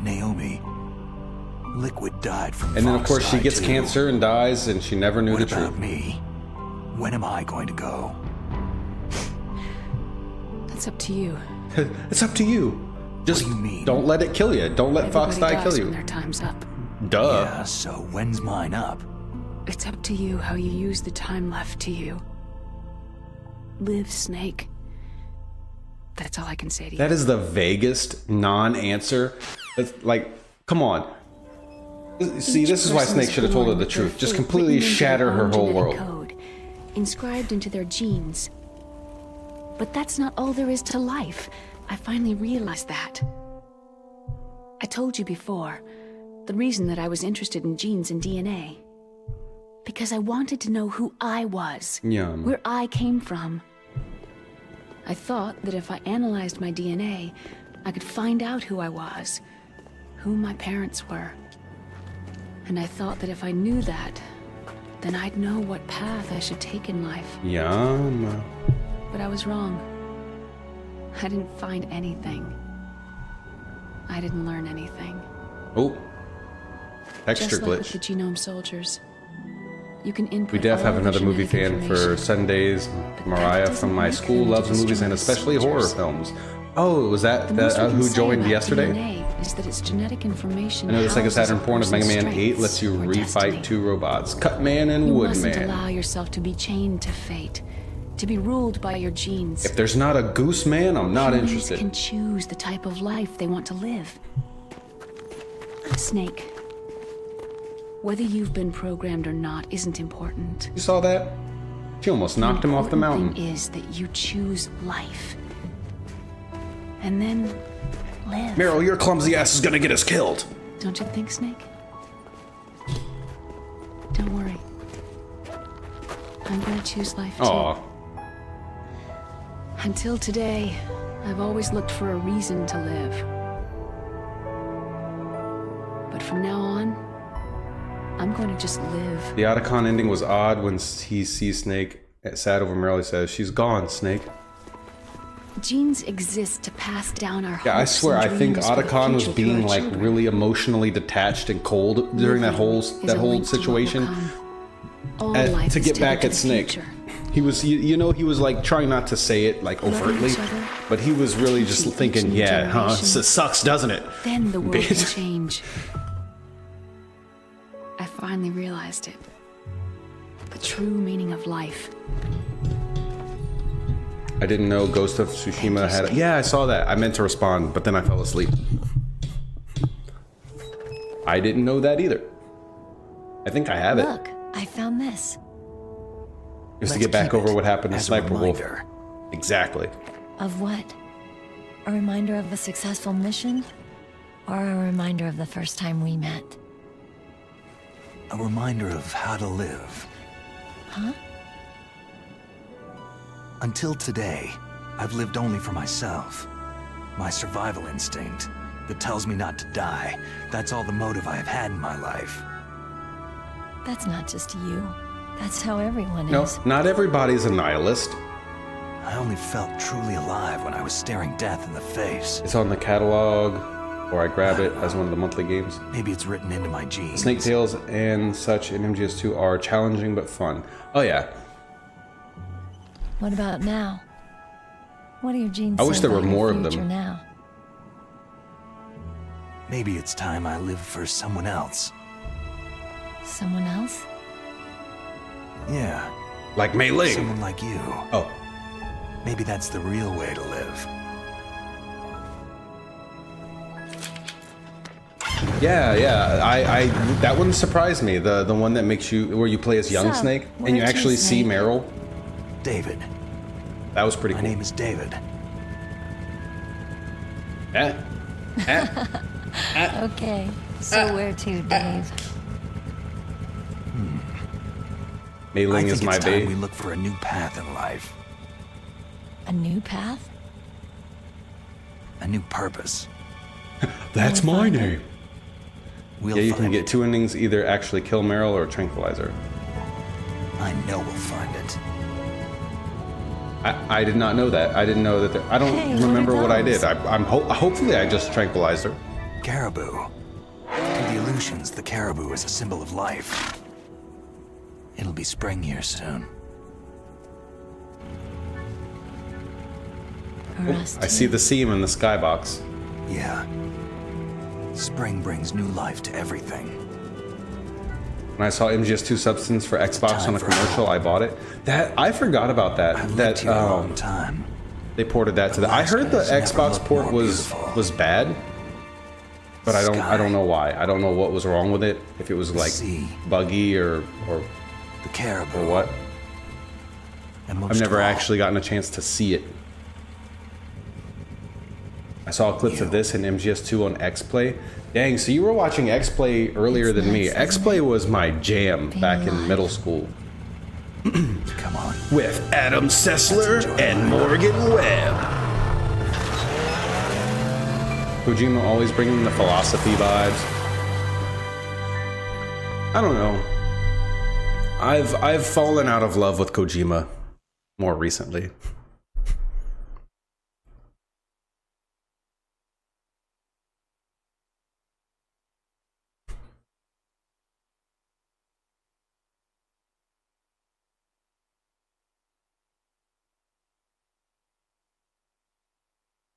[SPEAKER 5] Naomi, Liquid died from
[SPEAKER 7] And then, of
[SPEAKER 5] Fox
[SPEAKER 7] course, she
[SPEAKER 5] Side
[SPEAKER 7] gets
[SPEAKER 5] too.
[SPEAKER 7] cancer and dies, and she never knew
[SPEAKER 5] What
[SPEAKER 7] the
[SPEAKER 5] about
[SPEAKER 7] truth.
[SPEAKER 5] me? When am I going to go?
[SPEAKER 11] That's up to you.
[SPEAKER 7] It's up to you. Just
[SPEAKER 5] do you mean?
[SPEAKER 7] don't let it kill you. Don't let Fox
[SPEAKER 11] Everybody
[SPEAKER 7] Die
[SPEAKER 11] dies
[SPEAKER 7] kill
[SPEAKER 11] when
[SPEAKER 7] you.
[SPEAKER 11] their time's up.
[SPEAKER 7] Duh.
[SPEAKER 5] Yeah, so when's mine up?
[SPEAKER 11] It's up to you how you use the time left to you. Live, Snake. That's all I can say to you.
[SPEAKER 7] That is the vaguest non-answer. It's like, come on. See,
[SPEAKER 11] Each
[SPEAKER 7] this is why
[SPEAKER 11] person
[SPEAKER 7] Snake should have told her
[SPEAKER 11] born
[SPEAKER 7] the
[SPEAKER 11] with their
[SPEAKER 7] truth. Just
[SPEAKER 11] fate
[SPEAKER 7] completely
[SPEAKER 11] written into
[SPEAKER 7] shatter
[SPEAKER 11] their
[SPEAKER 7] her
[SPEAKER 11] own
[SPEAKER 7] whole
[SPEAKER 11] genetic
[SPEAKER 7] world.
[SPEAKER 11] Code, inscribed into their genes. But that's not all there is to life. I finally realized that. I told you before, the reason that I was interested in genes and DNA. Because I wanted to know who I was.
[SPEAKER 7] Yum.
[SPEAKER 11] Where I came from. I thought that if I analyzed my DNA, I could find out who I was, who my parents were. And I thought that if I knew that, then I'd know what path I should take in life.
[SPEAKER 7] Yum.
[SPEAKER 11] But I was wrong. I didn't find anything. I didn't learn anything.
[SPEAKER 7] Oh. Extra
[SPEAKER 11] Just like with
[SPEAKER 7] glitch.
[SPEAKER 11] the Genome Soldiers. You can input
[SPEAKER 7] We def
[SPEAKER 11] all
[SPEAKER 7] have
[SPEAKER 11] the
[SPEAKER 7] another movie
[SPEAKER 11] genetic
[SPEAKER 7] fan for
[SPEAKER 11] information.
[SPEAKER 7] Sundays.
[SPEAKER 11] that
[SPEAKER 7] Mariah
[SPEAKER 11] doesn't
[SPEAKER 7] from my
[SPEAKER 11] make
[SPEAKER 7] school
[SPEAKER 11] them
[SPEAKER 7] loves
[SPEAKER 11] into
[SPEAKER 7] movies and
[SPEAKER 11] destroying
[SPEAKER 7] especially horror
[SPEAKER 11] soldiers.
[SPEAKER 7] films. Oh, was that,
[SPEAKER 11] The most we can
[SPEAKER 7] who
[SPEAKER 11] say
[SPEAKER 7] joined
[SPEAKER 11] about
[SPEAKER 7] yesterday?
[SPEAKER 11] DNA is that its genetic information
[SPEAKER 7] I know the Sega
[SPEAKER 11] houses
[SPEAKER 7] Saturn
[SPEAKER 11] a
[SPEAKER 7] porn of Mega
[SPEAKER 11] person's
[SPEAKER 7] Man 8 lets you
[SPEAKER 11] strengths or
[SPEAKER 7] refight
[SPEAKER 11] destiny.
[SPEAKER 7] 2 robots, Cutman and
[SPEAKER 11] You mustn't
[SPEAKER 7] Woodman.
[SPEAKER 11] allow yourself to be chained to fate, to be ruled by your genes.
[SPEAKER 7] If there's not a Goose Man, I'm not
[SPEAKER 11] Humans
[SPEAKER 7] interested.
[SPEAKER 11] can choose the type of life they want to live. Snake, whether you've been programmed or not isn't important.
[SPEAKER 7] You saw that? She almost knocked him off the mountain.
[SPEAKER 11] important thing is that you choose life. And then live.
[SPEAKER 7] Meryl, your clumsy ass is gonna get us killed.
[SPEAKER 11] Don't you think, Snake? Don't worry. I'm gonna choose life too.
[SPEAKER 7] Aw.
[SPEAKER 11] Until today, I've always looked for a reason to live. But from now on, I'm going to just live.
[SPEAKER 7] The Otacon ending was odd when he sees Snake sad over Meryl. He says, she's gone, Snake.
[SPEAKER 11] Genes exist to pass down our
[SPEAKER 7] Yeah, I
[SPEAKER 11] hopes
[SPEAKER 7] swear,
[SPEAKER 11] and
[SPEAKER 7] I think
[SPEAKER 11] dreams for the
[SPEAKER 7] Otacon was
[SPEAKER 11] future through
[SPEAKER 7] being
[SPEAKER 11] our
[SPEAKER 7] like
[SPEAKER 11] children.
[SPEAKER 7] really emotionally detached and cold during that whole
[SPEAKER 11] Living is a link to what will
[SPEAKER 7] situation.
[SPEAKER 11] come. All life
[SPEAKER 7] To
[SPEAKER 11] is
[SPEAKER 7] get
[SPEAKER 11] tethered
[SPEAKER 7] back
[SPEAKER 11] to
[SPEAKER 7] at
[SPEAKER 11] the
[SPEAKER 7] Snake,
[SPEAKER 11] future.
[SPEAKER 7] he was, he was like trying not to say it like
[SPEAKER 11] Loving
[SPEAKER 7] overtly,
[SPEAKER 11] each other,
[SPEAKER 7] but he was really just
[SPEAKER 11] teaching
[SPEAKER 7] thinking,
[SPEAKER 11] each
[SPEAKER 7] yeah, huh,
[SPEAKER 11] generation.
[SPEAKER 7] sucks, doesn't it?
[SPEAKER 11] Then the world can
[SPEAKER 7] Bitch.
[SPEAKER 11] change. I finally realized it. The true meaning of life.
[SPEAKER 7] I didn't know Ghost of Tsushima had. Yeah, I saw that. I meant to respond, but then I fell asleep. I didn't know that either. I think I have it.
[SPEAKER 8] Look, I found this.
[SPEAKER 7] Just to
[SPEAKER 5] Let's
[SPEAKER 7] get back
[SPEAKER 5] keep
[SPEAKER 7] over
[SPEAKER 5] it
[SPEAKER 7] what happened to
[SPEAKER 5] as a
[SPEAKER 7] Sniper Wolf.
[SPEAKER 5] reminder.
[SPEAKER 7] Exactly.
[SPEAKER 8] Of what? A reminder of a successful mission? Or a reminder of the first time we met?
[SPEAKER 5] A reminder of how to live.
[SPEAKER 8] Huh?
[SPEAKER 5] Until today, I've lived only for myself. My survival instinct that tells me not to die. That's all the motive I have had in my life.
[SPEAKER 8] That's not just you. That's how everyone
[SPEAKER 7] No,
[SPEAKER 8] is.
[SPEAKER 7] not everybody's a nihilist.
[SPEAKER 5] I only felt truly alive when I was staring death in the face.
[SPEAKER 7] It's on the catalog, or I grab it as one of the monthly games.
[SPEAKER 5] Maybe it's written into my genes.
[SPEAKER 7] Snake Tales and such in MGS2 are challenging but fun. Oh yeah.
[SPEAKER 8] What about now? What do your genes
[SPEAKER 7] I wish
[SPEAKER 8] say
[SPEAKER 7] there were
[SPEAKER 8] about your
[SPEAKER 7] more of them.
[SPEAKER 8] future now?
[SPEAKER 5] Maybe it's time I live for someone else.
[SPEAKER 8] Someone else?
[SPEAKER 5] Yeah.
[SPEAKER 7] Like Mei Ling.
[SPEAKER 5] Someone like you.
[SPEAKER 7] Oh.
[SPEAKER 5] Maybe that's the real way to live.
[SPEAKER 7] Yeah. I that one surprised me. The one that makes you where you play as young
[SPEAKER 8] So,
[SPEAKER 7] Snake
[SPEAKER 8] where
[SPEAKER 7] and you
[SPEAKER 8] to,
[SPEAKER 7] actually see
[SPEAKER 8] Snake?
[SPEAKER 7] Meryl.
[SPEAKER 5] David.
[SPEAKER 7] That was pretty
[SPEAKER 5] My
[SPEAKER 7] cool.
[SPEAKER 5] name is David.
[SPEAKER 8] Okay, so where to, Dave?
[SPEAKER 7] Mei
[SPEAKER 5] I
[SPEAKER 7] Ling
[SPEAKER 5] think
[SPEAKER 7] is my
[SPEAKER 5] it's time we
[SPEAKER 7] babe.
[SPEAKER 5] look for a new path in life.
[SPEAKER 8] A new path?
[SPEAKER 5] A new purpose.
[SPEAKER 7] That's my name.
[SPEAKER 5] We'll
[SPEAKER 7] Yeah, you
[SPEAKER 5] find
[SPEAKER 7] can get two endings: either actually kill Meryl or tranquilize her.
[SPEAKER 5] I know we'll find it.
[SPEAKER 7] I did not know that. I didn't know that. I don't
[SPEAKER 8] Hey, what
[SPEAKER 7] remember
[SPEAKER 8] are
[SPEAKER 7] what I
[SPEAKER 8] those?
[SPEAKER 7] did. Hopefully I just tranquilized her.
[SPEAKER 5] Caribou. To the illusions, the caribou is a symbol of life. It'll be spring here soon.
[SPEAKER 8] For us
[SPEAKER 7] I see
[SPEAKER 8] too.
[SPEAKER 7] the seam in the skybox.
[SPEAKER 5] Yeah. Spring brings new life to everything.
[SPEAKER 7] When I saw MGS2 Substance for Xbox
[SPEAKER 5] time
[SPEAKER 7] on a
[SPEAKER 5] for
[SPEAKER 7] commercial, I bought it. That I forgot about that.
[SPEAKER 5] I've
[SPEAKER 7] that
[SPEAKER 5] lived here a long time.
[SPEAKER 7] they ported that to the. I heard the
[SPEAKER 5] Alaska has never
[SPEAKER 7] Xbox
[SPEAKER 5] looked
[SPEAKER 7] port
[SPEAKER 5] more
[SPEAKER 7] was
[SPEAKER 5] beautiful.
[SPEAKER 7] bad, but I
[SPEAKER 5] Sky.
[SPEAKER 7] don't know why. I don't know what was wrong with it. If it was like
[SPEAKER 5] Sea.
[SPEAKER 7] buggy or
[SPEAKER 5] The caribou.
[SPEAKER 7] what.
[SPEAKER 5] And most
[SPEAKER 7] I've never
[SPEAKER 5] of all,
[SPEAKER 7] actually gotten a chance to see it. I saw clips of this in MGS2 on X-Play. Dang, so you were watching X-Play earlier than me.
[SPEAKER 8] nice, isn't
[SPEAKER 7] X-Play was my jam
[SPEAKER 8] Being
[SPEAKER 7] back in
[SPEAKER 8] alive.
[SPEAKER 7] middle school.
[SPEAKER 5] Come on.
[SPEAKER 7] With Adam Sessler
[SPEAKER 5] Let's enjoy
[SPEAKER 7] and
[SPEAKER 5] life.
[SPEAKER 7] Morgan Webb. Kojima always bringing the philosophy vibes. I don't know. I've fallen out of love with Kojima more recently.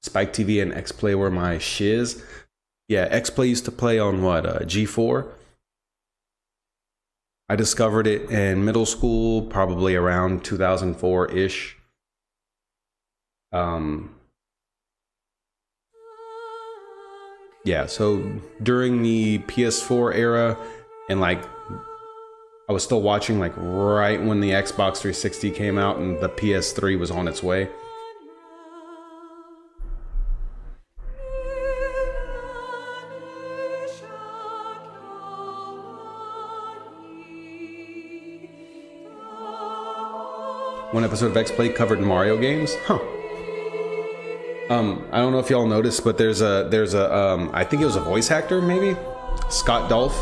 [SPEAKER 7] Spike TV and X-Play were my shiz. Yeah, X-Play used to play on what, G4? I discovered it in middle school, probably around 2004-ish. Yeah, so during the PS4 era, and like, I was still watching like right when the Xbox 360 came out and the PS3 was on its way. One episode of X-Play covered Mario games. Huh. I don't know if y'all noticed, but there's a I think it was a voice actor, maybe? Scott Dolph.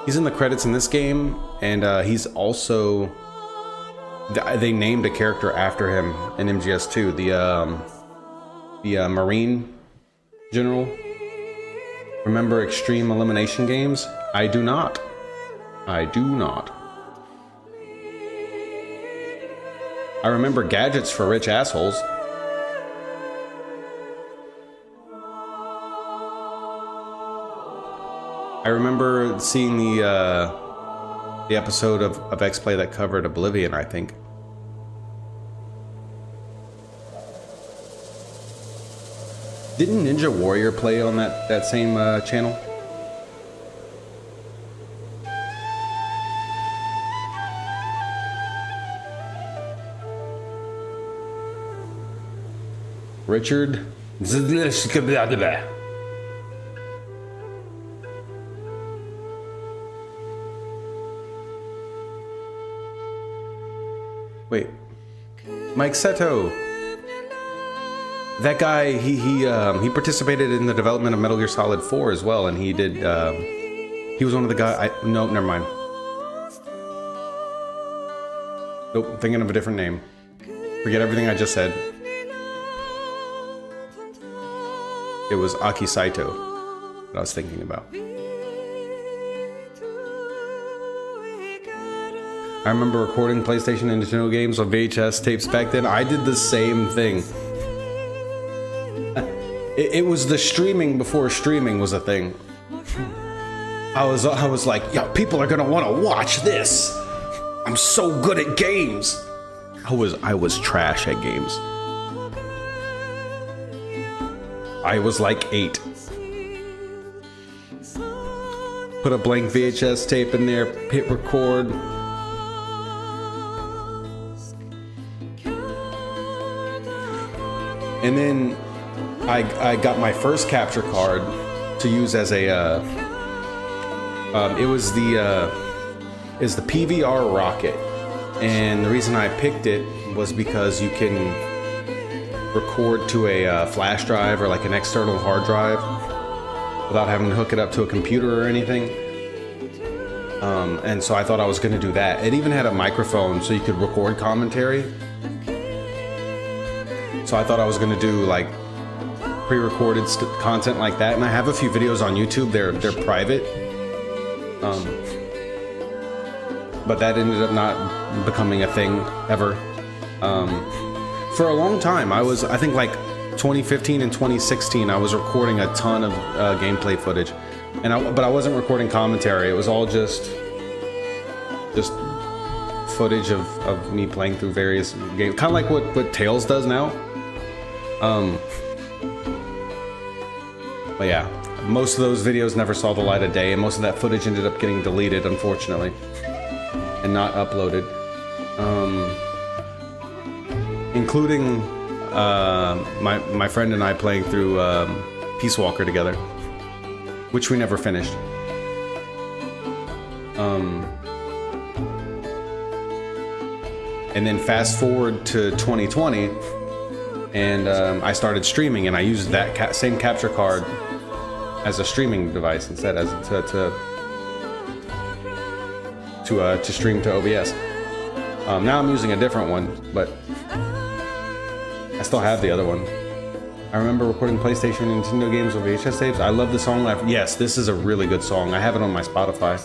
[SPEAKER 7] He's in the credits in this game, and he's also, they named a character after him in MGS2, the Marine General. Remember Extreme Elimination Games? I do not. I do not. I remember Gadgets for Rich Assholes. I remember seeing the episode of X-Play that covered Oblivion, I think. Didn't Ninja Warrior play on that same channel? Richard. Wait, Mike Seto. That guy, he participated in the development of Metal Gear Solid 4 as well, and he did. He was one of the guys. No, never mind. Nope, thinking of a different name. Forget everything I just said. It was Aki Saito that I was thinking about. I remember recording PlayStation and Nintendo games on VHS tapes back then. I did the same thing. It was the streaming before streaming was a thing. I was like, yeah, people are gonna want to watch this. I'm so good at games. I was trash at games. I was like 8. Put a blank VHS tape in there, hit record. And then I got my first capture card to use as a it was the PVR Rocket, and the reason I picked it was because you can record to a flash drive or like an external hard drive without having to hook it up to a computer or anything. And so I thought I was going to do that. It even had a microphone so you could record commentary. So I thought I was going to do like pre-recorded content like that, and I have a few videos on YouTube. They're private, but that ended up not becoming a thing ever. For a long time, I think like 2015 and 2016, I was recording a ton of gameplay footage, but I wasn't recording commentary. It was all just footage of me playing through various games, kind of like what Tales does now. But yeah, most of those videos never saw the light of day, and most of that footage ended up getting deleted, unfortunately, and not uploaded. Including my friend and I playing through Peace Walker together, which we never finished. And then fast forward to 2020, and I started streaming, and I used that same capture card as a streaming device instead, as to stream to OBS. Now I'm using a different one, but I still have the other one. I remember recording PlayStation and Nintendo games with VHS tapes. I love the song. Yes, this is a really good song. I have it on my Spotify.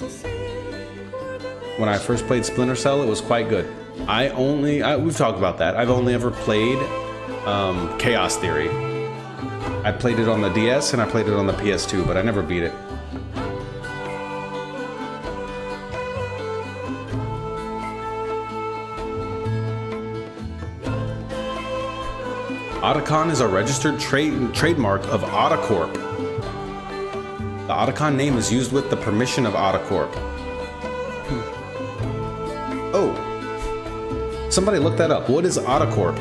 [SPEAKER 7] When I first played Splinter Cell, it was quite good. We've talked about that. I've only ever played Chaos Theory. I played it on the DS and I played it on the PS2, but I never beat it. Otacon is a registered trademark of Otacorp. The Otacon name is used with the permission of Otacorp. Oh, somebody look that up. What is Otacorp?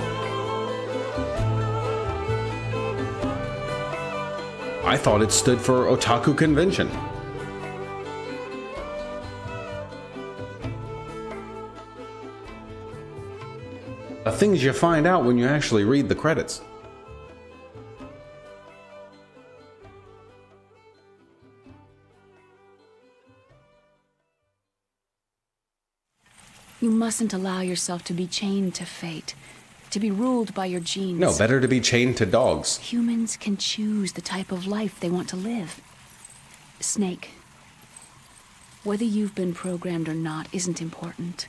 [SPEAKER 7] I thought it stood for Otaku Convention. The things you find out when you actually read the credits.
[SPEAKER 11] You mustn't allow yourself to be chained to fate, to be ruled by your genes.
[SPEAKER 7] No, better to be chained to dogs.
[SPEAKER 11] Humans can choose the type of life they want to live. Snake, whether you've been programmed or not isn't important.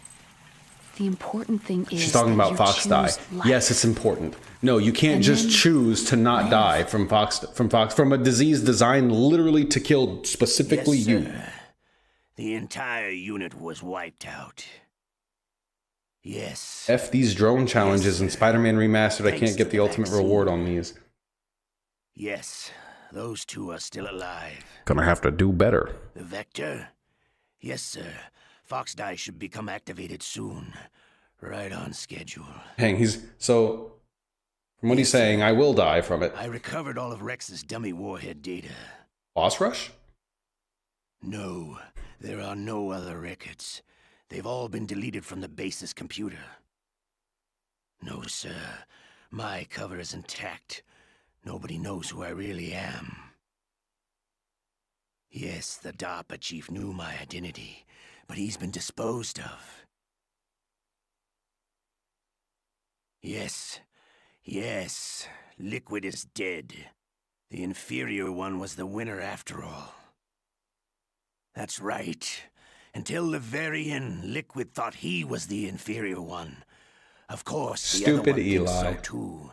[SPEAKER 11] The important thing is
[SPEAKER 7] she's talking about Fox die. Yes, it's important. No, you can't just choose to not die from a disease designed literally to kill specifically you.
[SPEAKER 12] The entire unit was wiped out. Yes.
[SPEAKER 7] F these drone challenges and Spider-Man Remastered. I can't get the ultimate reward on these.
[SPEAKER 12] Yes, those two are still alive.
[SPEAKER 7] Gonna have to do better.
[SPEAKER 12] The Vector? Yes, sir. Fox die should become activated soon. Right on schedule.
[SPEAKER 7] Hang, so From what he's saying, I will die from it.
[SPEAKER 12] I recovered all of Rex's dummy warhead data.
[SPEAKER 7] Boss rush?
[SPEAKER 12] No, there are no other records. They've all been deleted from the base's computer. No, sir. My cover is intact. Nobody knows who I really am. Yes, the DARPA chief knew my identity, but he's been disposed of. Yes, Liquid is dead. The inferior one was the winner after all. That's right. Until the very end, Liquid thought he was the inferior one. Of course, the other one thinks so too.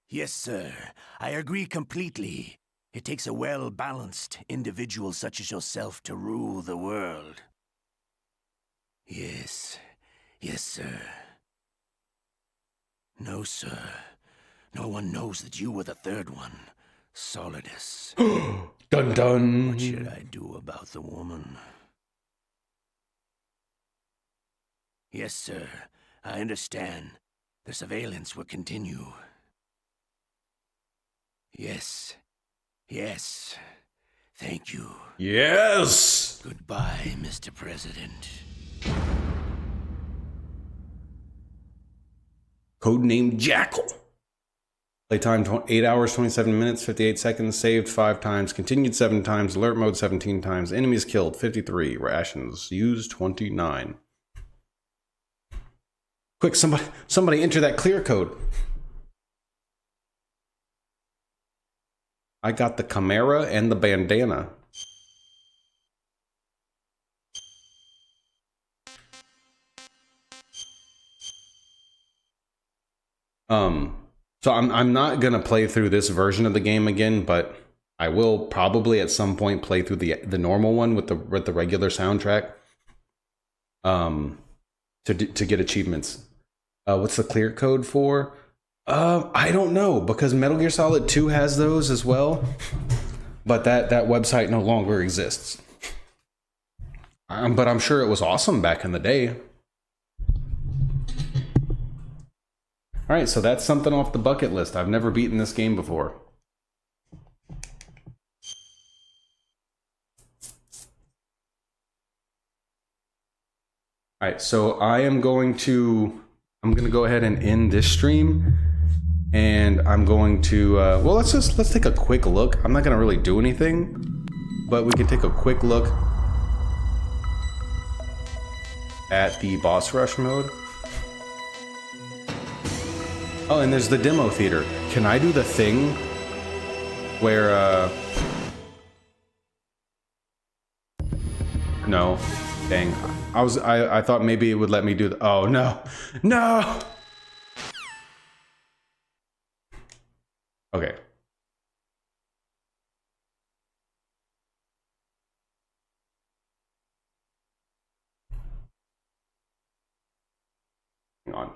[SPEAKER 12] Yes, sir. I agree completely. It takes a well-balanced individual such as yourself to rule the world. Yes, sir. No, sir. No one knows that you were the third one, Solidus.
[SPEAKER 7] Dun dun.
[SPEAKER 12] What should I do about the woman? Yes, sir. I understand. The surveillance will continue. Yes. Thank you.
[SPEAKER 7] Yes!
[SPEAKER 12] Goodbye, Mr. President.
[SPEAKER 7] Codename Jackal. Playtime 8 hours, 27 minutes, 58 seconds. Saved 5 times. Continued 7 times. Alert mode 17 times. Enemies killed 53. Rations used 29. Quick, somebody enter that clear code. I got the Chimera and the bandana. So I'm not gonna play through this version of the game again, but I will probably at some point play through the normal one with the regular soundtrack. To get achievements. What's the clear code for? I don't know, because Metal Gear Solid 2 has those as well, but that website no longer exists. But I'm sure it was awesome back in the day. All right, so that's something off the bucket list. I've never beaten this game before. All right, so I'm going to go ahead and end this stream, and I'm going to well, let's take a quick look. I'm not gonna really do anything, but we can take a quick look at the boss rush mode. Oh, and there's the demo theater. Can I do the thing where no, dang. I thought maybe it would let me do the, oh no. Okay. Hang on.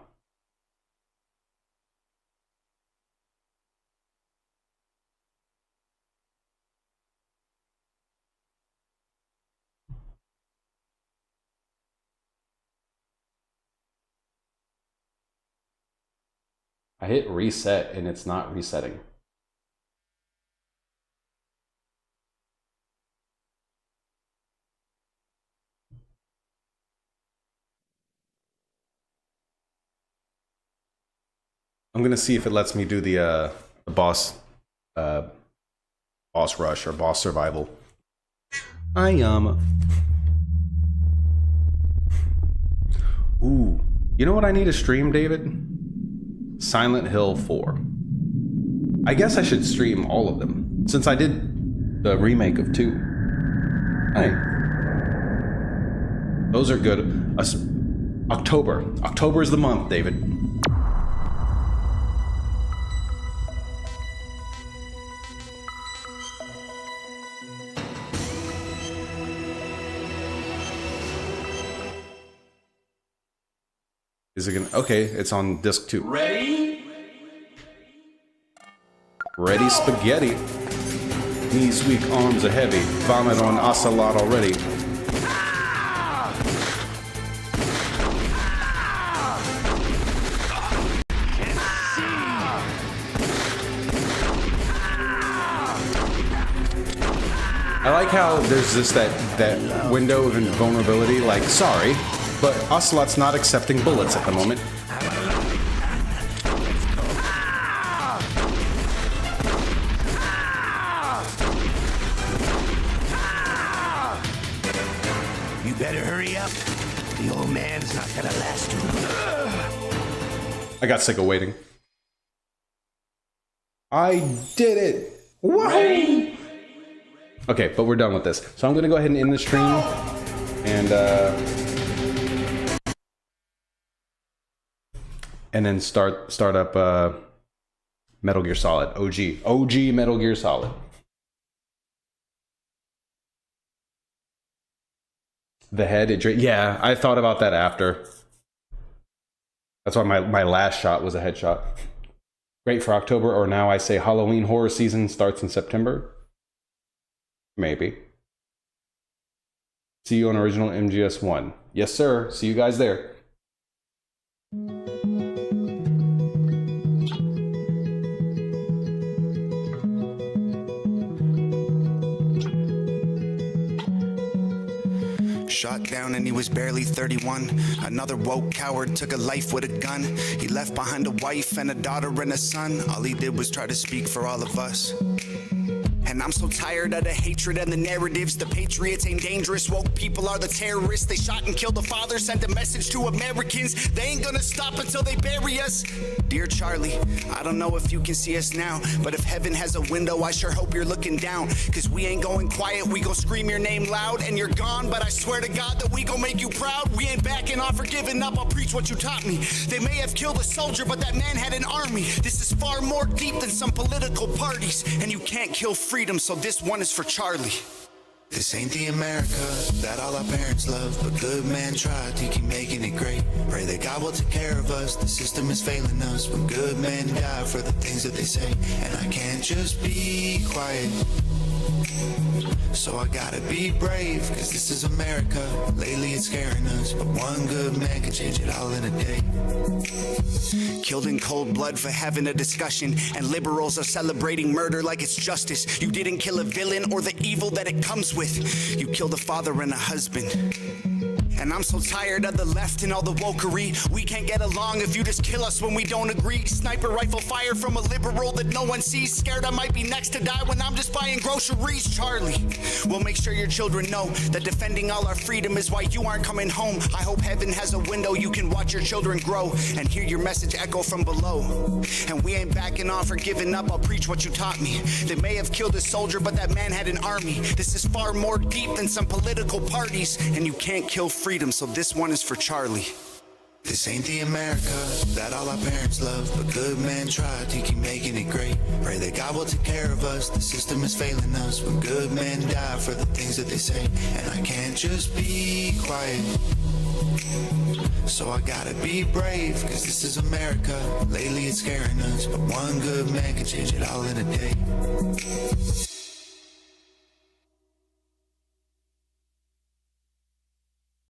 [SPEAKER 7] I hit reset and it's not resetting. I'm gonna see if it lets me do the boss rush or boss survival. Ooh, you know what I need to stream, David? Silent Hill 4. I guess I should stream all of them, since I did the remake of 2. Hey. Those are good. October. October is the month, David. Is it gonna, okay, it's on disc 2.
[SPEAKER 10] Ready?
[SPEAKER 7] Ready spaghetti. Knees weak, arms are heavy. Vomit on ocelot already. I like how there's just that window of invulnerability, like, sorry, but Ocelot's not accepting bullets at the moment.
[SPEAKER 12] You better hurry up. The old man's not gonna last too long.
[SPEAKER 7] I got sick of waiting. I did it! Whoa! Okay, but we're done with this. So I'm gonna go ahead and end the stream and then start up Metal Gear Solid. OG Metal Gear Solid. The head, yeah, I thought about that after. That's why my last shot was a headshot. Great for October, or now I say Halloween horror season starts in September. Maybe. See you on original MGS1. Yes, sir. See you guys there.
[SPEAKER 13] Shot down and he was barely 31. Another woke coward took a life with a gun. He left behind a wife and a daughter and a son. All he did was try to speak for all of us. And I'm so tired of the hatred and the narratives. The patriots ain't dangerous, woke people are the terrorists. They shot and killed the father, sent a message to Americans. They ain't gonna stop until they bury us. Dear Charlie, I don't know if you can see us now, but if heaven has a window, I sure hope you're looking down. Cause we ain't going quiet, we gon' scream your name loud. And you're gone, but I swear to God that we gon' make you proud. We ain't backing off or giving up, I'll preach what you taught me. They may have killed a soldier, but that man had an army. This is far more deep than some political parties. And you can't kill freedom, so this one is for Charlie. This ain't the America that all our parents love, but good man tried to keep making it great. Pray that God will take care of us, the system is failing us, but good men die for the things that they say. And I can't just be quiet, so I gotta be brave, cause this is America. Lately it's scaring us, but one good man can change it all in a day. Killed in cold blood for having a discussion, and liberals are celebrating murder like it's justice. You didn't kill a villain or the evil that it comes with. You killed a father and a husband. And I'm so tired of the left and all the wokery. We can't get along if you just kill us when we don't agree. Sniper rifle fire from a liberal that no one sees. Scared I might be next to die when I'm just buying groceries. Charlie, we'll make sure your children know that defending all our freedom is why you aren't coming home. I hope heaven has a window you can watch your children grow and hear your message echo from below. And we ain't backing off or giving up, I'll preach what you taught me. They may have killed a soldier, but that man had an army. This is far more deep than some political parties. And you can't kill freedom, so this one is for Charlie. This ain't the America that all our parents love, but good men try to keep making it great. Pray that God will take care of us, the system is failing us, but good men die for the things that they say. And I can't just be quiet, so I gotta be brave, cause this is America. Lately it's scaring us, but one good man can change it all in a day.